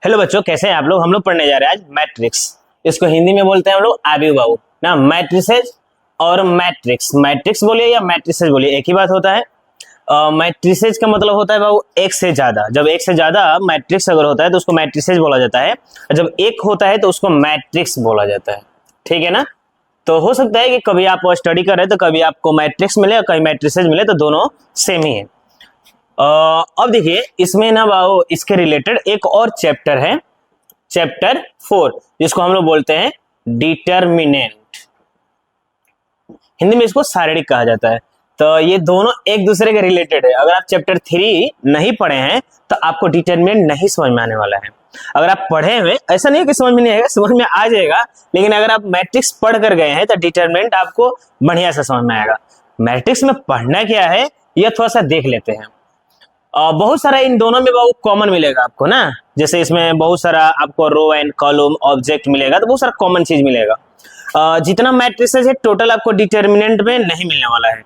Hello बच्चों, कैसे हैं आप लोग। हम लोग पढ़ने जा रहे हैं आज मैट्रिक्स। इसको हिंदी में बोलते हैं हम लोग आबिर्भाव ना, मैट्रिसेज और मैट्रिक्स। मैट्रिक्स बोलिए या मैट्रिसेज बोलिए, एक ही बात होता है। मैट्रिसेज का मतलब होता है बाबू एक से ज्यादा। जब एक से ज्यादा मैट्रिक्स अगर होता है तो उसको मैट्रिसेज बोला जाता है, और जब एक होता है तो उसको मैट्रिक्स बोला जाता है। ठीक है ना। तो हो सकता है कि कभी आप स्टडी कर रहे हैं तो कभी आपको मैट्रिक्स मिले और कभी मैट्रिसेज मिले, तो दोनों सेम ही है। अब देखिए इसमें ना बाबू इसके रिलेटेड एक और चैप्टर है, चैप्टर 4, जिसको हम लोग बोलते हैं डिटर्मिनेंट। हिंदी में इसको शारीरिक कहा जाता है। तो ये दोनों एक दूसरे के रिलेटेड है। अगर आप चैप्टर 3 नहीं पढ़े हैं तो आपको डिटर्मिनेंट नहीं समझ में आने वाला है। अगर आप पढ़े हुए, ऐसा नहीं है कि समझ में नहीं आएगा, समझ में आ जाएगा, लेकिन अगर आप मैट्रिक्स पढ़ कर गए हैं तो डिटर्मिनेंट आपको बढ़िया से समझ में आएगा। मैट्रिक्स में पढ़ना क्या है यह थोड़ा सा देख लेते हैं। बहुत सारा इन दोनों में बहुत कॉमन मिलेगा आपको ना। जैसे इसमें बहुत सारा आपको रो एंड कॉलम ऑब्जेक्ट मिलेगा, तो बहुत सारा कॉमन चीज मिलेगा। जितना मैट्रिसेज है टोटल आपको डिटर्मिनेंट में नहीं मिलने वाला है।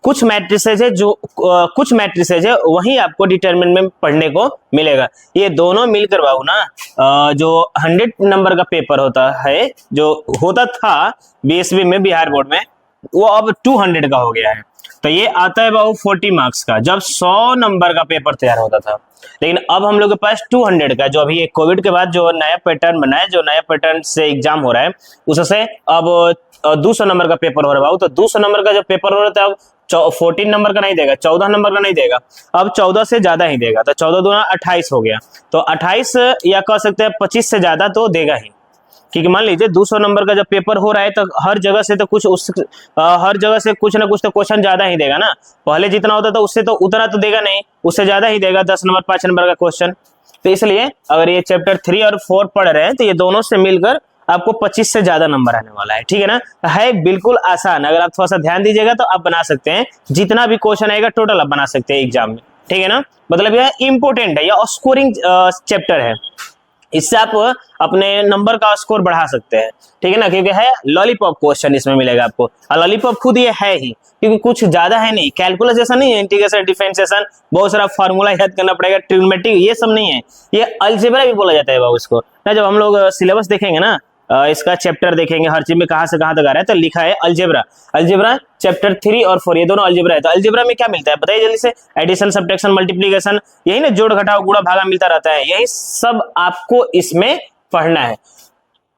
कुछ मैट्रिसेज है जो कुछ मैट्रिसेज है वही आपको डिटर्मिनेंट में पढ़ने को मिलेगा। ये दोनों मिलकर बाबू ना जो 100 नंबर का पेपर होता है, जो होता था बीएसबी में, बिहार बोर्ड में, वो अब 200 का हो गया है। तो ये आता है बाबू 40 मार्क्स का। जब 100 नंबर का पेपर तैयार होता था, लेकिन अब हम लोग के पास 200 का, जो अभी कोविड के बाद जो नया पैटर्न बना है, जो नया पैटर्न से एग्जाम हो रहा है, उससे अब 200 नंबर का पेपर हो रहा है बाबू। तो 200 नंबर का जब पेपर हो रहा है अब 14 नंबर का नहीं देगा, 14 नंबर का नहीं देगा, अब 14 से ज्यादा ही देगा। तो 14 दूना 28 हो गया। तो 28 या कह सकते हैं 25 से ज्यादा तो देगा ही। क्योंकि मान लीजिए 200 नंबर का जब पेपर हो रहा है तो हर जगह से तो हर जगह से कुछ ना कुछ तो क्वेश्चन ज्यादा ही देगा ना। पहले जितना होता था उससे तो उतना तो देगा नहीं, उससे ज्यादा ही देगा, 10 नंबर 5 नंबर का क्वेश्चन। तो इसलिए अगर ये चैप्टर 3 और 4 पढ़ रहे हैं तो ये दोनों से मिलकर आपको 25 से ज्यादा नंबर आने वाला है। ठीक है ना। है बिल्कुल आसान। अगर आप थोड़ा सा ध्यान दीजिएगा तो आप बना सकते हैं, जितना भी क्वेश्चन आएगा टोटल आप बना सकते हैं एग्जाम में। ठीक है ना। मतलब यह इंपोर्टेंट है, यह स्कोरिंग चैप्टर है। इससे आप अपने नंबर का स्कोर बढ़ा सकते हैं। ठीक है ना। क्योंकि है लॉलीपॉप क्वेश्चन इसमें मिलेगा आपको, और लॉलीपॉप खुद ये है ही, क्योंकि कुछ ज्यादा है नहीं। कैलकुलस जैसा नहीं है, इंटीग्रेशन डिफरेंशिएशन बहुत सारा फार्मूला याद करना पड़ेगा, ट्रिग्नोमेट्री, ये सब नहीं है। ये अलजेब्रा भी बोला जाता है बाबू इसको ना। जब हम लोग सिलेबस देखेंगे ना, इसका चैप्टर देखेंगे हर चीज में कहां से कहां तक आ रहा है, तो लिखा है अलजेब्रा। अलजेब्रा चैप्टर 3 और 4 ये दोनों अलजेब्रा है। तो अलजेब्रा में क्या मिलता है बताइए जल्दी से। एडिशन, सब्ट्रैक्शन, मल्टीप्लिकेशन, यही ना, जोड़ घटाव गुणा भागा मिलता रहता है। यही सब आपको इसमें पढ़ना है।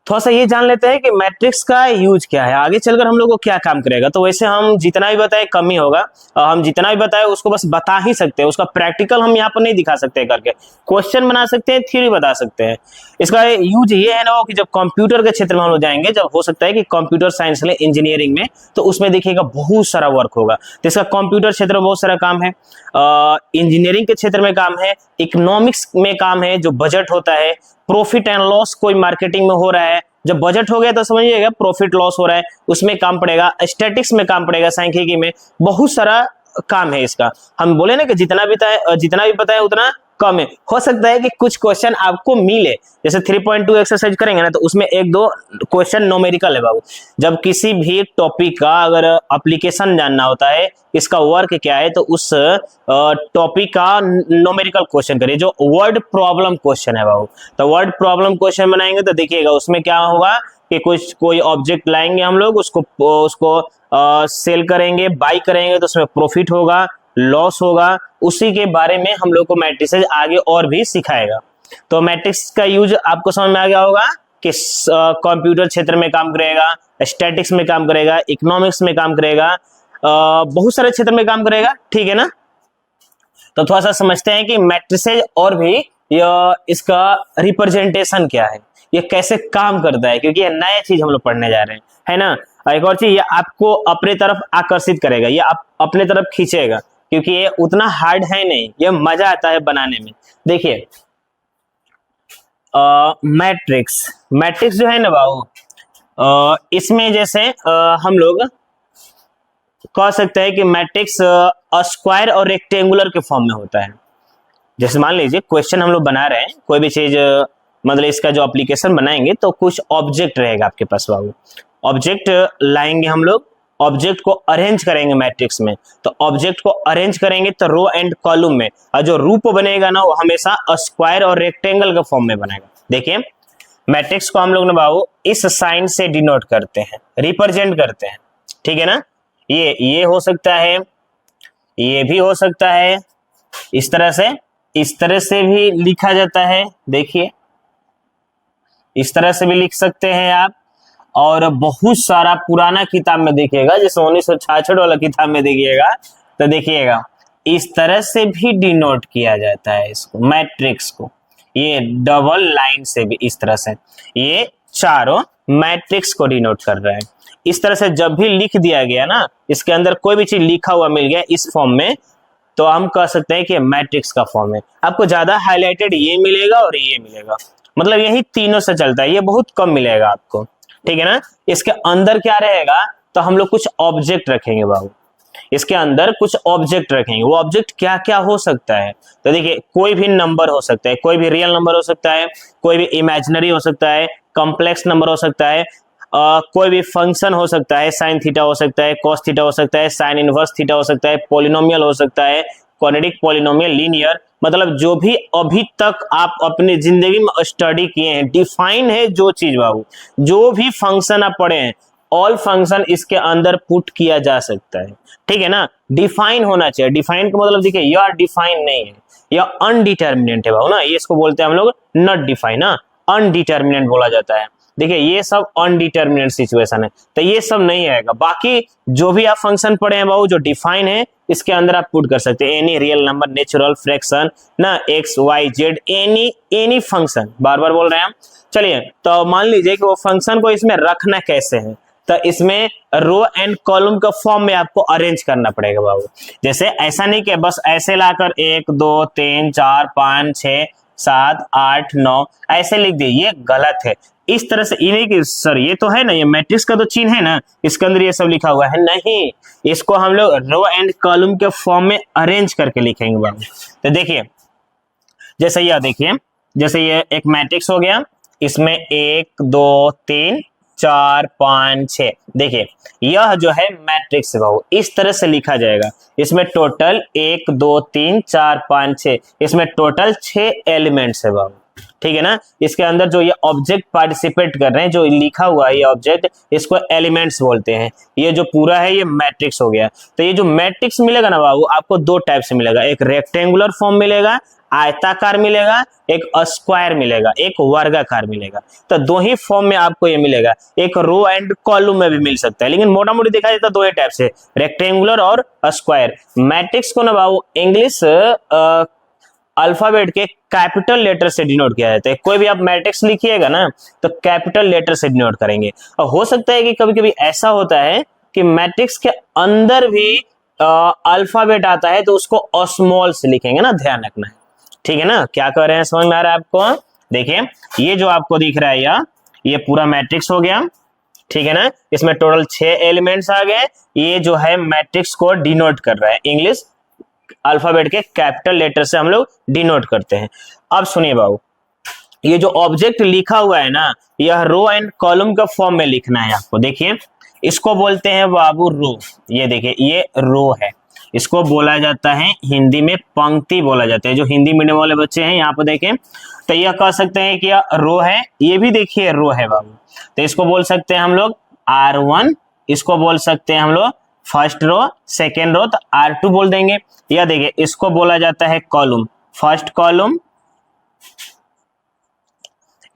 थोड़ा सा ये जान लेते हैं कि मैट्रिक्स का यूज क्या है, आगे चलकर हम लोग को क्या काम करेगा। तो वैसे हम जितना भी बताए कम ही होगा, हम जितना भी बताए उसको बस बता ही सकते हैं, उसका प्रैक्टिकल हम यहाँ पर नहीं दिखा सकते करके। क्वेश्चन बना सकते हैं, थ्योरी बता सकते हैं। इसका यूज ये है ना कि जब कंप्यूटर के क्षेत्र में हम लोग जाएंगे, जब हो सकता है कि कंप्यूटर साइंस ले इंजीनियरिंग में, तो उसमें देखिएगा बहुत सारा वर्क होगा। तो इसका कंप्यूटर क्षेत्र में बहुत सारा काम है, इंजीनियरिंग के क्षेत्र में काम है, इकोनॉमिक्स में काम है, जो बजट होता है, प्रॉफिट एंड लॉस कोई मार्केटिंग में हो रहा है। जब बजट हो गया तो समझिएगा प्रॉफिट लॉस हो रहा है, उसमें काम पड़ेगा। स्टैटिक्स में काम पड़ेगा, सांख्यिकी में बहुत सारा काम है इसका। हम बोले ना कि जितना भी बताए उतना कम है। हो सकता है कि कुछ क्वेश्चन आपको मिले, जैसे 3.2 एक्सरसाइज करेंगे ना, तो उसमें 1-2 क्वेश्चन न्यूमेरिकल है बाबू। जब किसी भी टॉपिक का अगर एप्लीकेशन जानना होता है, इसका वर्क क्या है, तो उस टॉपिक का न्यूमेरिकल क्वेश्चन करिए, जो वर्ड प्रॉब्लम क्वेश्चन है बाबू। तो वर्ड प्रॉब्लम क्वेश्चन बनाएंगे तो देखिएगा उसमें क्या होगा कि कोई ऑब्जेक्ट लाएंगे हम लोग, उसको सेल करेंगे, बाई करेंगे, तो उसमें प्रॉफिट होगा, लॉस होगा। उसी के बारे में हम लोग को मैट्रिसेज आगे और भी सिखाएगा। तो मैट्रिक्स का यूज आपको समझ में आ गया होगा कि कंप्यूटर क्षेत्र में काम करेगा, स्टैटिक्स में काम करेगा, इकोनॉमिक्स में काम करेगा, बहुत सारे क्षेत्र में काम करेगा। ठीक है ना। तो थोड़ा सा समझते हैं कि मैट्रिसेज और भी इसका रिप्रेजेंटेशन क्या है, ये कैसे काम करता है, क्योंकि ये नया चीज हम लोग पढ़ने जा रहे हैं, है ना। एक और चीज, ये आपको अपने तरफ आकर्षित करेगा, ये आप अपने तरफ खींचेगा, क्योंकि ये उतना हार्ड है नहीं, ये मजा आता है बनाने में। देखिए मैट्रिक्स जो है ना बाबू, इसमें जैसे हम लोग कह सकते हैं कि मैट्रिक्स स्क्वायर और रेक्टेंगुलर के फॉर्म में होता है। जैसे मान लीजिए क्वेश्चन हम लोग बना रहे हैं, कोई भी चीज, मतलब इसका जो एप्लीकेशन बनाएंगे तो कुछ ऑब्जेक्ट रहेगा आपके पास बाबू। ऑब्जेक्ट लाएंगे हम लोग, ऑब्जेक्ट को अरेंज करेंगे मैट्रिक्स में, तो ऑब्जेक्ट को अरेंज करेंगे तो रो एंड कॉलम में, और जो रूप बनेगा ना वो हमेशा स्क्वायर और रेक्टेंगल के फॉर्म में बनेगा। देखिए मैट्रिक्स को हम लोग ना बाबू इस साइन से डिनोट करते हैं, रिप्रेजेंट करते हैं, ठीक है ना। ये हो सकता है, ये भी हो सकता है, इस तरह से भी लिखा जाता है। देखिए इस तरह से भी लिख सकते हैं आप, और बहुत सारा पुराना किताब में देखिएगा, जैसे 1966 वाला किताब में देखिएगा तो देखिएगा इस तरह से भी डिनोट किया जाता है इसको, मैट्रिक्स को। ये डबल लाइन से भी इस तरह से, ये चारों मैट्रिक्स को डिनोट कर रहे हैं। इस तरह से जब भी लिख दिया गया ना, इसके अंदर कोई भी चीज लिखा हुआ मिल गया इस फॉर्म में, तो हम कह सकते हैं कि मैट्रिक्स का फॉर्म है। आपको ज्यादा हाईलाइटेड ये मिलेगा और ये मिलेगा, मतलब यही तीनों से चलता है, ये बहुत कम मिलेगा आपको, ठीक है ना। इसके अंदर क्या रहेगा, तो हम लोग कुछ ऑब्जेक्ट रखेंगे बाबू, इसके अंदर कुछ ऑब्जेक्ट रखेंगे। वो ऑब्जेक्ट क्या क्या हो सकता है, तो देखिए कोई भी नंबर हो सकता है, कोई भी रियल नंबर हो सकता है, कोई भी इमेजिनरी हो सकता है, कॉम्प्लेक्स नंबर हो सकता है, कोई भी फंक्शन हो सकता है, साइन थीटा हो सकता है, कॉस थीटा हो सकता है, साइन इनवर्स थीटा हो सकता है, पॉलिनोमियल हो सकता है, क्वाड्रेटिक पॉलिनोमियल, लीनियर, मतलब जो भी अभी तक आप अपनी जिंदगी में स्टडी किए हैं, डिफाइन है जो चीज बाबू, जो भी फंक्शन आप पढ़े हैं, ऑल फंक्शन इसके अंदर पुट किया जा सकता है, ठीक है ना। डिफाइन होना चाहिए, डिफाइन का मतलब देखिए यह डिफाइन नहीं है, यह अनडिटर्मिनेंट है बाबू ना, ये इसको बोलते हैं हम लोग नॉट डिफाइन, अनडिटर्मिनेंट बोला जाता है। देखिए ये सब अनडिटर्मिनेट सिचुएशन है, तो ये सब नहीं आएगा। बाकी जो भी आप फंक्शन पढ़े हैं बाबू, जो डिफाइन है इसके अंदर आप पुट कर सकते हैं any real number, natural, fraction ना, X Y Z, any function, बार बार बोल रहे हैं हम। चलिए तो मान लीजिए कि वो फंक्शन को इसमें रखना कैसे है, तो इसमें रो एंड कॉलम का फॉर्म में आपको अरेंज करना पड़ेगा बाबू। जैसे ऐसा नहीं कि बस ऐसे लाकर 1 2 3 4 5 6 7 8 9 ऐसे लिख दिए, ये गलत है। इस तरह से ये नहीं कि सर ये तो है ना, ये मैट्रिक्स का तो चिन्ह है ना, इसके अंदर ये सब लिखा हुआ है, नहीं, इसको हम लोग रो एंड कॉलम के फॉर्म में अरेंज करके लिखेंगे बाबू। तो देखिए जैसे यह देखिए, जैसे ये एक मैट्रिक्स हो गया, इसमें 1 2 3 4 5 6, देखिए यह जो है मैट्रिक्स है बाबू, इस तरह से लिखा जाएगा। इसमें टोटल 1 2 3 4 5 6, इसमें टोटल 6 एलिमेंट्स है बाबू, ठीक है ना। इसके अंदर जो ये ऑब्जेक्ट पार्टिसिपेट कर रहे हैं, जो लिखा हुआ है ये ऑब्जेक्ट, इसको एलिमेंट्स बोलते हैं। ये जो पूरा है ये मैट्रिक्स हो गया। तो ये जो मैट्रिक्स मिलेगा ना बाबू, आपको दो टाइप से मिलेगा, एक रेक्टेंगुलर फॉर्म मिलेगा, आयताकार मिलेगा, एक स्क्वायर मिलेगा, एक वर्गाकार मिलेगा। तो दो ही फॉर्म में आपको ये मिलेगा, एक रो एंड कॉलम में भी मिल सकता है, लेकिन मोटा मोटी देखा जाए तो दो ही टाइप से, रेक्टेंगुलर और स्क्वायर। मैट्रिक्स को ना बाबू इंग्लिश अल्फाबेट के कैपिटल लेटर से डिनोट किया जाता है। कोई भी आप मैट्रिक्स लिखिएगा ना तो कैपिटल लेटर से डिनोट करेंगे। और हो सकता है कि कभी कभी ऐसा होता है कि मैट्रिक्स के अंदर भी अल्फाबेट आता है, तो उसको स्मॉल से लिखेंगे ना, ध्यान रखना है, ठीक है ना। क्या कर रहे हैं, समझ में आ रहा है आपको। देखिए ये जो आपको दिख रहा है ये पूरा मैट्रिक्स हो गया, ठीक है ना। इसमें टोटल 6 एलिमेंट्स आ गए। ये जो है मैट्रिक्स को डिनोट कर रहा है, इंग्लिश अल्फाबेट के कैपिटल लेटर से हम लोग डिनोट करते हैं। अब सुनिए बाबू, ये जो ऑब्जेक्ट लिखा हुआ है ना, यह रो एंड कॉलम का फॉर्म में लिखना है आपको। देखिए इसको बोलते हैं बाबू रो, ये देखिए ये रो है, इसको बोला जाता है हिंदी में पंक्ति बोला जाता है। जो हिंदी मीडियम वाले बच्चे हैं यहाँ पर देखें तो यह कह सकते हैं कि यह रो है, ये भी देखिए रो है बाबू। तो इसको बोल सकते हैं हम लोग R1, इसको बोल सकते हैं हम लोग फर्स्ट रो, सेकेंड रो तो R2 बोल देंगे। या देखिए इसको बोला जाता है कॉलम, फर्स्ट कॉलम,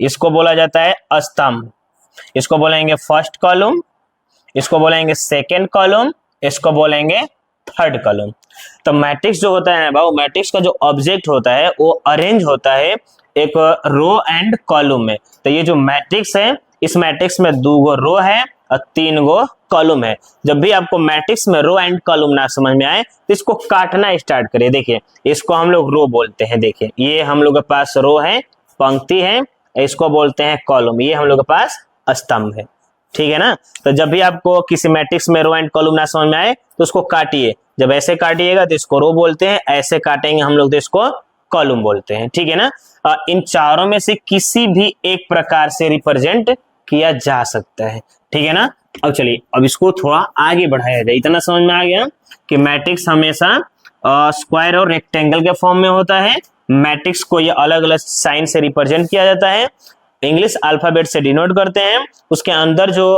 इसको बोला जाता है स्तंभ, इसको बोलेंगे फर्स्ट कॉलम, इसको बोलेंगे सेकेंड कॉलम, इसको बोलेंगे थर्ड कॉलम। तो मैट्रिक्स जो होता है बाबू, मैट्रिक्स का जो ऑब्जेक्ट होता है वो अरेंज होता है एक रो एंड कॉलम में। तो ये जो मैट्रिक्स है, इस मैट्रिक्स में 2 गो रो है और 3 गो कॉलम है। जब भी आपको मैट्रिक्स में रो एंड कॉलम ना समझ में आए तो इसको काटना स्टार्ट करिए। देखिए इसको हम लोग रो बोलते हैं, देखिए ये हम लोग के पास रो है, पंक्ति है, इसको बोलते हैं कॉलम, ये हम लोग के पास स्तंभ है, ठीक है ना। तो जब भी आपको किसी मैट्रिक्स में रो एंड कॉलम ना समझ में आए तो उसको काटिए। जब ऐसे काटिएगा तो इसको रो बोलते हैं, ऐसे काटेंगे हम लोग तो इसको कॉलम बोलते हैं, ठीक है ना। इन चारों में से किसी भी एक प्रकार से रिप्रेजेंट किया जा सकता है, ठीक है ना। अब चलिए अब इसको थोड़ा आगे बढ़ाया जाए। इतना समझ में आ गया कि मैट्रिक्स हमेशा स्क्वायर और रेक्टेंगल के फॉर्म में होता है। मैट्रिक्स को ये अलग अलग साइन से रिप्रेजेंट किया जाता है, इंग्लिश अल्फाबेट से डिनोट करते हैं। उसके अंदर जो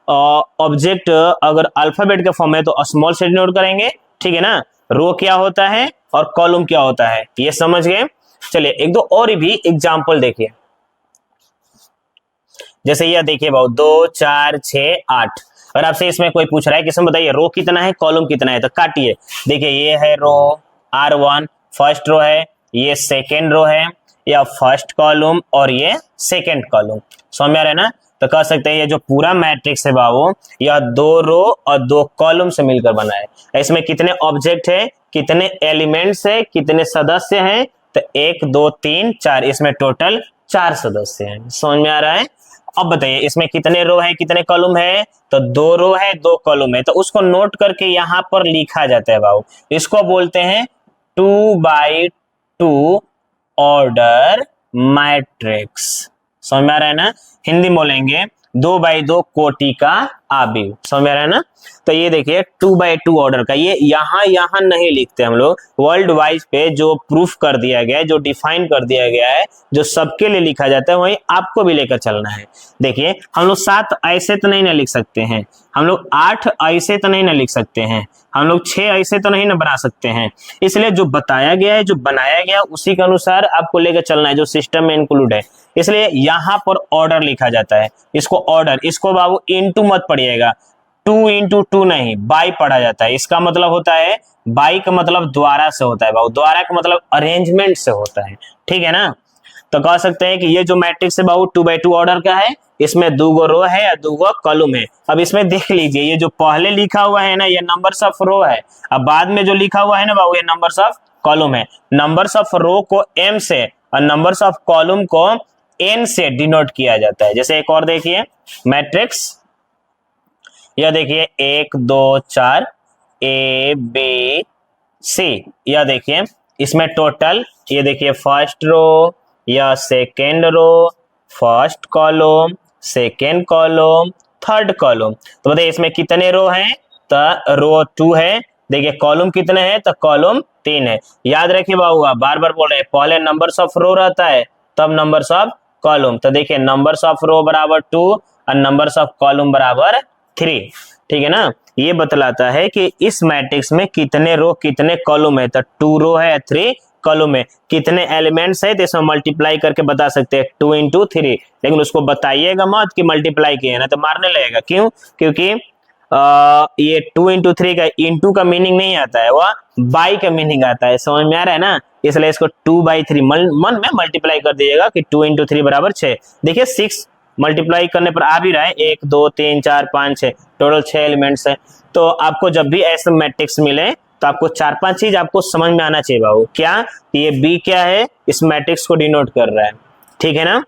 ऑब्जेक्ट अगर अल्फाबेट के फॉर्म में तो स्मॉल से डिनोट करेंगे, ठीक है ना। रो क्या होता है और कॉलम क्या होता है ये समझ गए। चलिए एक दो और भी एग्जाम्पल देखिए, जैसे यह देखिए भाव 2 4 6 8। अगर आपसे इसमें कोई पूछ रहा है कि इसमें बताइए रो कितना है कॉलम कितना है, तो काटिए। देखिए ये है रो R1 फर्स्ट रो है, ये सेकेंड रो है, या फर्स्ट कॉलम और ये सेकेंड कॉलम। समझ में आ रहा है ना। तो कह सकते हैं ये जो पूरा मैट्रिक्स है बाबू यह 2 रो और 2 कॉलम से मिलकर बना है। इसमें कितने ऑब्जेक्ट है, कितने एलिमेंट्स है, कितने सदस्य हैं, तो 1 2 3 4, इसमें टोटल 4 सदस्य हैं। समझ में आ रहा है। अब बताइए इसमें कितने रो है कितने कॉलम है, तो 2 रो है 2 कॉलम है, तो उसको नोट करके यहां पर लिखा जाता है बाबू। इसको बोलते हैं 2x2 ऑर्डर मैट्रिक्स। समझ में आ रहा है ना। हिंदी बोलेंगे 2x2 कोटि का आबिव। समझ में आ रहा है ना। तो ये देखिए 2x2 ऑर्डर का, ये यहां नहीं लिखते हम लोग, वर्ल्ड वाइज पे जो प्रूफ कर दिया गया है, जो डिफाइन कर दिया गया है, जो सबके लिए लिखा जाता है वही आपको भी लेकर चलना है। देखिए हम लोग 7 ऐसे तो नहीं ना लिख सकते हैं, हम लोग 8 ऐसे तो नहीं ना लिख सकते हैं, हम लोग 6 ऐसे तो नहीं ना बना सकते हैं। इसलिए जो बताया गया है जो बनाया गया उसी के अनुसार आपको लेकर चलना है, जो सिस्टम में इंक्लूड है। इसलिए यहाँ पर ऑर्डर लिखा जाता है। इसको ऑर्डर, इसको बाबू इनटू मत पढ़िएगा, 2 इंटू 2 नहीं बाई पढ़ा जाता है। इसका मतलब होता है बाई का मतलब द्वारा से होता है बाबू, द्वारा का मतलब अरेंजमेंट से होता है, ठीक है ना। तो कह सकते हैं कि ये जो मैट्रिक्स है बाबू 2x2 ऑर्डर का है, इसमें 2 रो है या 2 कॉलम है। अब इसमें देख लीजिए ये जो पहले लिखा हुआ है ना ये नंबर्स ऑफ रो है, अब बाद में जो लिखा हुआ है ना बाबू ये नंबर्स ऑफ कॉलम है। नंबर्स ऑफ रो को m से और नंबर्स ऑफ कॉलम को n से डिनोट किया जाता है। जैसे एक और देखिए मैट्रिक्स, यह देखिए 1 2 4 A B C, यह देखिए इसमें टोटल ये देखिए फर्स्ट रो या second row, first column, second column, third column. तो बताइए इसमें कितने रो हैं, तो रो 2 है। देखिए कॉलम कितने हैं, तो कॉलम 3 है। याद रखिए बाबू आप बार बार बोल रहे हैं पहले नंबर्स ऑफ रो रहता है तब नंबर्स ऑफ कॉलम। तो देखिए नंबर्स ऑफ रो बराबर 2 और नंबर्स ऑफ कॉलम बराबर 3, ठीक है ना। ये बतलाता है कि इस मैट्रिक्स में कितने रो कितने कॉलम है, तो 2 रो है 3 कॉलम है। कितने एलिमेंट्स है तो इसमें मल्टीप्लाई करके बता सकते हैं 2 इंटू 3, लेकिन उसको बताइएगा मत कि मल्टीप्लाई किए ना तो मारने लगेगा। क्यों, क्योंकि ये 2 इंटू 3 का इंटू का मीनिंग नहीं आता है, वह बाई का मीनिंग आता है। समझ में आ रहा है ना। इसलिए इसको 2/3 मन में मल्टीप्लाई कर दीजिएगा कि 2 इंटू 3 बराबर 6। देखिए 6 मल्टीप्लाई करने पर आ भी रहा है 1 2 3 4 5 6, टोटल 6 एलिमेंट्स है। तो आपको जब भी ऐसे मैट्रिक्स मिले तो आपको 4-5 चीज आपको समझ में आना चाहिए बाबू। क्या, ये बी क्या है, इस मैट्रिक्स को डिनोट कर रहा है, ठीक है ना।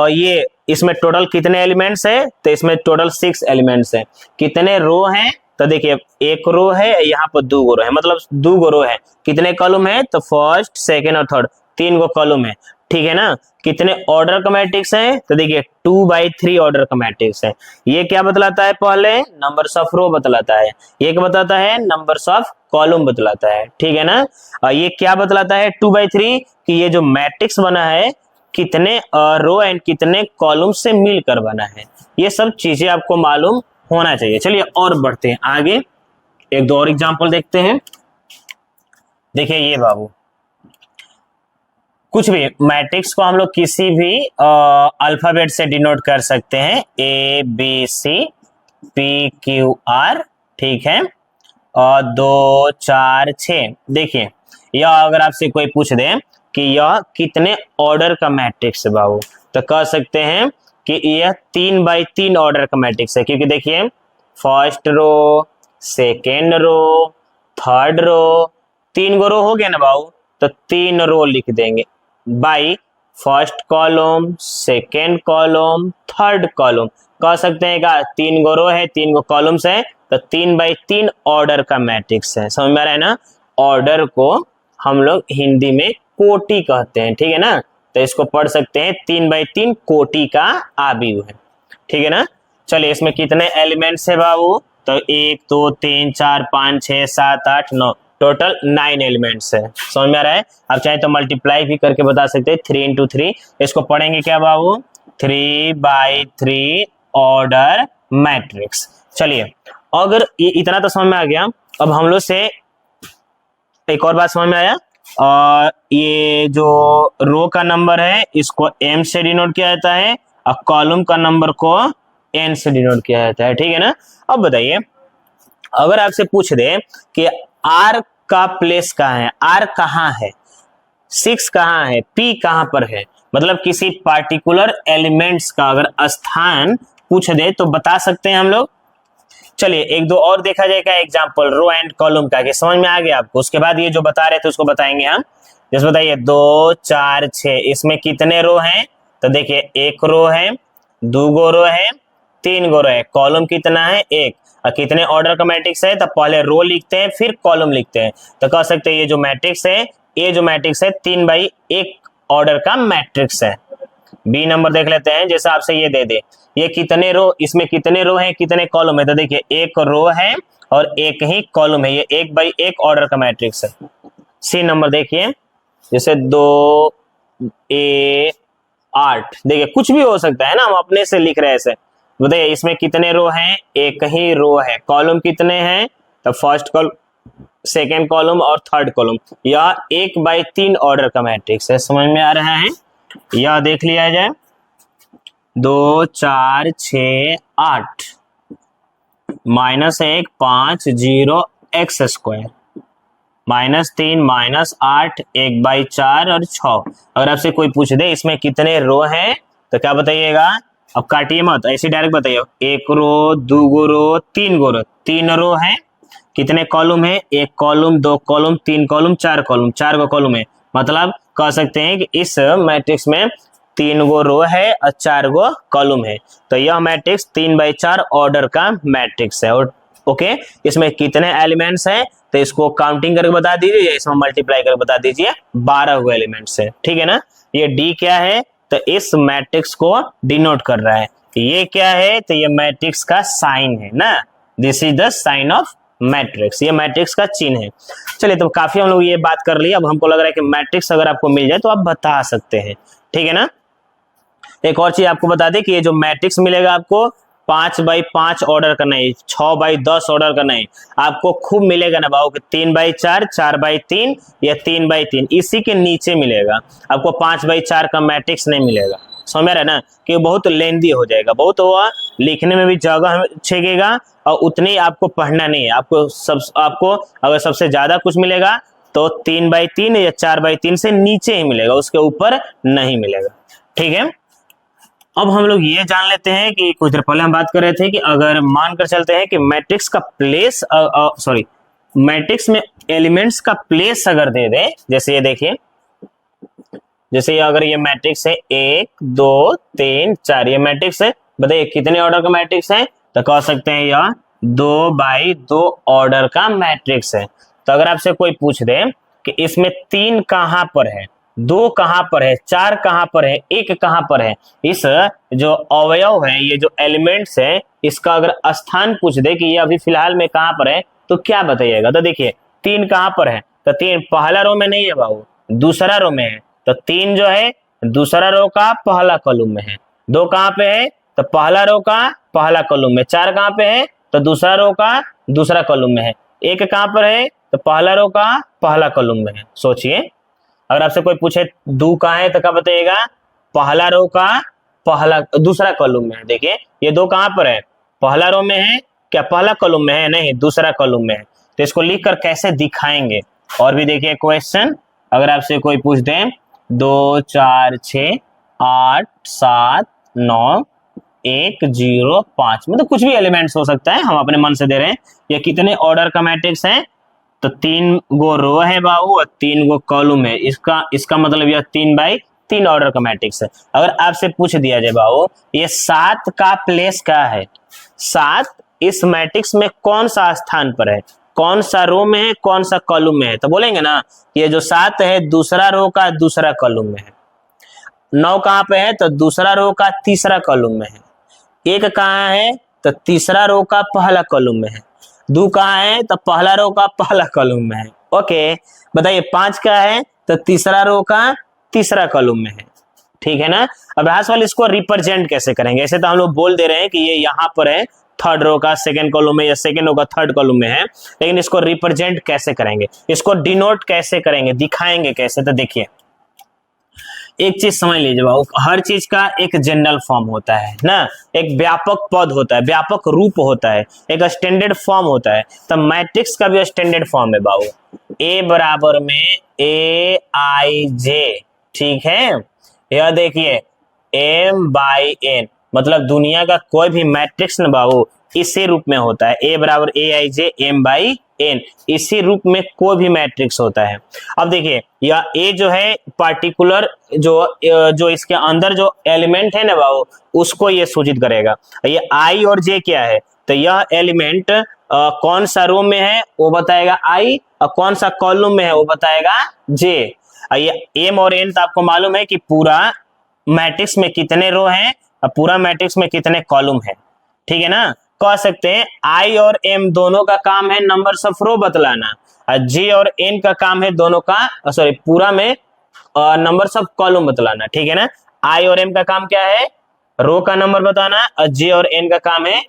ये इसमें टोटल कितने एलिमेंट्स है, तो इसमें टोटल 6 एलिमेंट्स है। कितने रो हैं, तो देखिए 1 रो है, यहाँ पर 2 रो है, मतलब 2 रो है। कितने कॉलम है, तो फर्स्ट सेकेंड और थर्ड 3 कॉलम है, ठीक है ना। कितने ऑर्डर का मैट्रिक्स है, तो देखिए 2/3 ऑर्डर का मैट्रिक्स है। ये क्या बतलाता है, पहले नंबर्स ऑफ रो बतलाता है, ये क्या बताता है, नंबर्स ऑफ कॉलम बतलाता है, ठीक है ना। ये क्या बतलाता है 2/3 कि ये जो मैट्रिक्स बना है कितने रो एंड कितने कॉलम से मिलकर बना है। ये सब चीजें आपको मालूम होना चाहिए। चलिए और बढ़ते हैं आगे, एक दो और एग्जांपल देखते हैं। देखिए ये बाबू कुछ भी मैट्रिक्स को हम लोग किसी भी अल्फाबेट से डिनोट कर सकते हैं, ABCPQR, ठीक है। और 2 4 6। देखिए यह अगर आपसे कोई पूछ दे कि यह कितने ऑर्डर का मैट्रिक्स है बाबू, तो कह सकते हैं कि यह 3/3 ऑर्डर का मैट्रिक्स है। क्योंकि देखिए first row, second row, third row, 3 row हो गया ना बाबू, तो 3 रो लिख देंगे by first column, second column, third column. कह सकते हैं का 3 रो है 3 कॉलम्स है, तो 3/3 ऑर्डर का मैट्रिक्स है। समझ में आ रहा है ना। ऑर्डर को हम लोग हिंदी में कोटि कहते हैं, ठीक है ना। तो इसको पढ़ सकते हैं 3/3 कोटि का आबिव है, ठीक है ना। चलिए इसमें कितने एलिमेंट्स है बाबू, तो 1 2 3 4 5 6 7 8 9, टोटल 9 एलिमेंट्स है। समझ में आ रहा है। आप चाहे तो मल्टीप्लाई भी करके बता सकते हैं, 3 इंटू 3। इसको पढ़ेंगे क्या बाबू, 3/3 ऑर्डर मैट्रिक्स। चलिए अगर ये इतना तो समझ में आ गया, अब हम लोग से एक और बात समझ में आया। और ये जो रो का नंबर है इसको m से डिनोट किया जाता है और कॉलम का नंबर को n से डिनोट किया जाता है, ठीक है ना। अब बताइए अगर आपसे पूछ दे कि r का प्लेस कहाँ है, r कहाँ है, 6 कहाँ है, p कहाँ पर है, मतलब किसी पार्टिकुलर एलिमेंट्स का अगर स्थान पूछ दे तो बता सकते हैं हम लोग। चलिए एक दो और देखा जाएगा एग्जांपल रो एंड कॉलम का, कि समझ में आ गया आपको। उसके बाद ये जो बता रहे थे उसको बताएंगे हम। जैसे बताइए 2 4 6, इसमें कितने रो हैं, तो देखिए 1 रो है, 2 गो रो है, 3 गो रो है, कॉलम कितना है 1, और कितने ऑर्डर का मैट्रिक्स है, तो पहले रो लिखते हैं फिर कॉलम लिखते हैं। तो कह सकते हैं ये जो मैट्रिक्स है, ये जो मैट्रिक्स है 3/1 ऑर्डर का मैट्रिक्स है। बी नंबर देख लेते हैं, जैसे आपसे ये दे दे ये कितने रो, इसमें कितने रो हैं कितने कॉलम है, तो देखिए 1 रो है और 1 ही कॉलम है, ये 1/1 ऑर्डर का मैट्रिक्स है। सी नंबर देखिए जैसे 2A8, देखिए कुछ भी हो सकता है ना, हम अपने से लिख रहे हैं ऐसे। बताइए इसमें कितने रो हैं, 1 ही रो है, कॉलम कितने हैं, तो फर्स्ट कॉलम, सेकेंड कॉलम और थर्ड कॉलम। यह 1/3 ऑर्डर का मैट्रिक्स है। समझ में आ रहा है, यह देख लिया जाए। 2 4 6 8 -1 5 0 x स्क्वायर, -3 -8 1/4 और 6। अगर आपसे कोई पूछ दे इसमें कितने रो हैं तो क्या बताइएगा, अब काटिए मत, ऐसे डायरेक्ट बताइए 1 रो 2 गो रो 3 गो रो, 3 रो है, कितने कॉलम है, 1 कॉलम 2 कॉलम 3 कॉलम 4 कॉलम, 4 गो कॉलम है। मतलब कह सकते हैं कि इस मैट्रिक्स में 3 गो रो है और 4 गो कॉलम है, तो यह मैट्रिक्स 3/4 ऑर्डर का मैट्रिक्स है। और ओके, इसमें कितने एलिमेंट्स हैं तो इसको काउंटिंग करके बता दीजिए, इसमें मल्टीप्लाई करके बता दीजिए, 12 गो एलिमेंट्स है, ठीक है ना। ये डी क्या है, तो इस मैट्रिक्स को डिनोट कर रहा है। ये क्या है, तो ये मैट्रिक्स का साइन है ना, this is the sign of matrix, ये मैट्रिक्स का चिन्ह है। चलिए तो काफी हम लोग ये बात कर ली, अब हमको लग रहा है कि मैट्रिक्स अगर आपको मिल जाए तो आप बता सकते हैं, ठीक है ना। एक और चीज आपको बता दें कि ये जो मैट्रिक्स मिलेगा आपको 5/5 ऑर्डर करना है, 6/10 ऑर्डर करना है, आपको खूब मिलेगा ना बाबू कि 3/4 4/3 या 3/3, इसी के नीचे मिलेगा आपको, 5/4 का मैट्रिक्स नहीं मिलेगा। समझ में आ रहा है ना, कि बहुत लेंदी हो जाएगा, बहुत हुआ, लिखने में भी जगह छेगेगा और उतनी आपको पढ़ना नहीं है। आपको अगर सबसे ज्यादा कुछ मिलेगा तो 3/3 या 4/3 से नीचे ही मिलेगा, उसके ऊपर नहीं मिलेगा, ठीक है। अब हम लोग ये जान लेते हैं कि कुछ देर पहले हम बात कर रहे थे कि अगर मानकर चलते हैं कि मैट्रिक्स का प्लेस मैट्रिक्स में एलिमेंट्स का प्लेस अगर दे दे, जैसे ये देखिए, जैसे ये अगर ये मैट्रिक्स है 1 2 3 4, ये मैट्रिक्स है, बताइए कितने ऑर्डर का मैट्रिक्स है, तो कह सकते हैं यह 2/2 ऑर्डर का मैट्रिक्स है। तो अगर आपसे कोई पूछ दे कि इसमें 3 कहां पर है, 2 कहां पर है, 4 कहां पर है, 1 कहां पर है, इस जो अवयव है, ये जो एलिमेंट्स है, इसका अगर स्थान पूछ दे कि ये अभी फिलहाल में कहां पर है, तो क्या बताइएगा। तो देखिए 3 कहां पर है, तो 3 पहला रो में नहीं है बाबू, दूसरा रो में है, तो 3 जो है दूसरा रो का पहला कॉलम में है। 2 कहां पे है, तो पहला रो का पहला कॉलम में। 4 कहां पे है, तो दूसरा रो का दूसरा कॉलम में है। 1 कहां पर है, तो पहला रो का पहला कॉलम में है। सोचिए अगर आपसे कोई पूछे 2 कहां है, तो क्या बताइएगा, पहला रो का पहला दूसरा कॉलम में है। देखिए ये 2 कहां पर है, पहला रो में है, क्या पहला कॉलम में है, नहीं दूसरा कॉलम में है। तो इसको लिखकर कैसे दिखाएंगे। और भी देखिए क्वेश्चन, अगर आपसे कोई पूछ दे 2 4 6 8 7 9 1 0 5, मतलब कुछ भी एलिमेंट्स हो सकता है, हम अपने मन से दे रहे हैं। ये कितने ऑर्डर का मैट्रिक्स है, तो 3 गो रो है बाबू और 3 गो कॉलम है, इसका मतलब यह 3/3 ऑर्डर का मैट्रिक्स है। अगर आपसे पूछ दिया जाए बाबू ये 7 का प्लेस क्या है, 7 इस मैट्रिक्स में कौन सा स्थान पर है, कौन सा रो में है, कौन सा कॉलम में है, तो बोलेंगे ना ये जो 7 है दूसरा रो का दूसरा कॉलम में है। 9 कहां पे है, तो दूसरा रो का तीसरा कॉलम में है। एक कहाँ है तो तीसरा रो का पहला कॉलम में है, 2 कहाँ है तो पहला रो का पहला कॉलम में है। ओके, बताइए 5 का है तो तीसरा रो का तीसरा कॉलम में है, ठीक है ना। अब रहा सवाल इसको रिप्रेजेंट कैसे करेंगे। ऐसे तो हम लोग बोल दे रहे हैं कि ये यहाँ पर है थर्ड रो का सेकंड कॉलम में या सेकंड रो का थर्ड कॉलम में है, लेकिन इसको रिप्रेजेंट कैसे करेंगे, इसको डिनोट कैसे करेंगे, दिखाएंगे कैसे। तो देखिए एक चीज समझ लीजिए बाबू, हर चीज का एक जनरल फॉर्म होता है ना, एक व्यापक पद होता है, व्यापक रूप होता है, एक स्टैंडर्ड फॉर्म होता है। तो मैट्रिक्स का भी स्टैंडर्ड फॉर्म है बाबू, ए बराबर में ए आई जे, ठीक है। यह देखिए एम बाई एन, मतलब दुनिया का कोई भी मैट्रिक्स न बाबू इसी रूप में होता है, ए बराबर ए I J M by N, इसी रूप में कोई भी मैट्रिक्स होता है। अब देखिए यह ए जो है पार्टिकुलर जो इसके अंदर जो एलिमेंट है ना बाबू उसको ये सूचित करेगा। ये आई और जे क्या है, तो यह एलिमेंट कौन सा रो में है वो बताएगा आई, और कौन सा कॉलम में है वो बताएगा जे। ये एम और एन तो आपको मालूम है कि पूरा मैट्रिक्स में कितने रो हैं और पूरा मैट्रिक्स में कितने कॉलम है, ठीक है ना। कह सकते हैं आई और एम दोनों का काम है नंबर्स ऑफ रो बतलाना, और जे और एन का काम है दोनों का पूरा में नंबर्स ऑफ कॉलम बतलाना, ठीक है ना। आई और एम का काम क्या है, रो का नंबर बताना, और जे और एन का काम है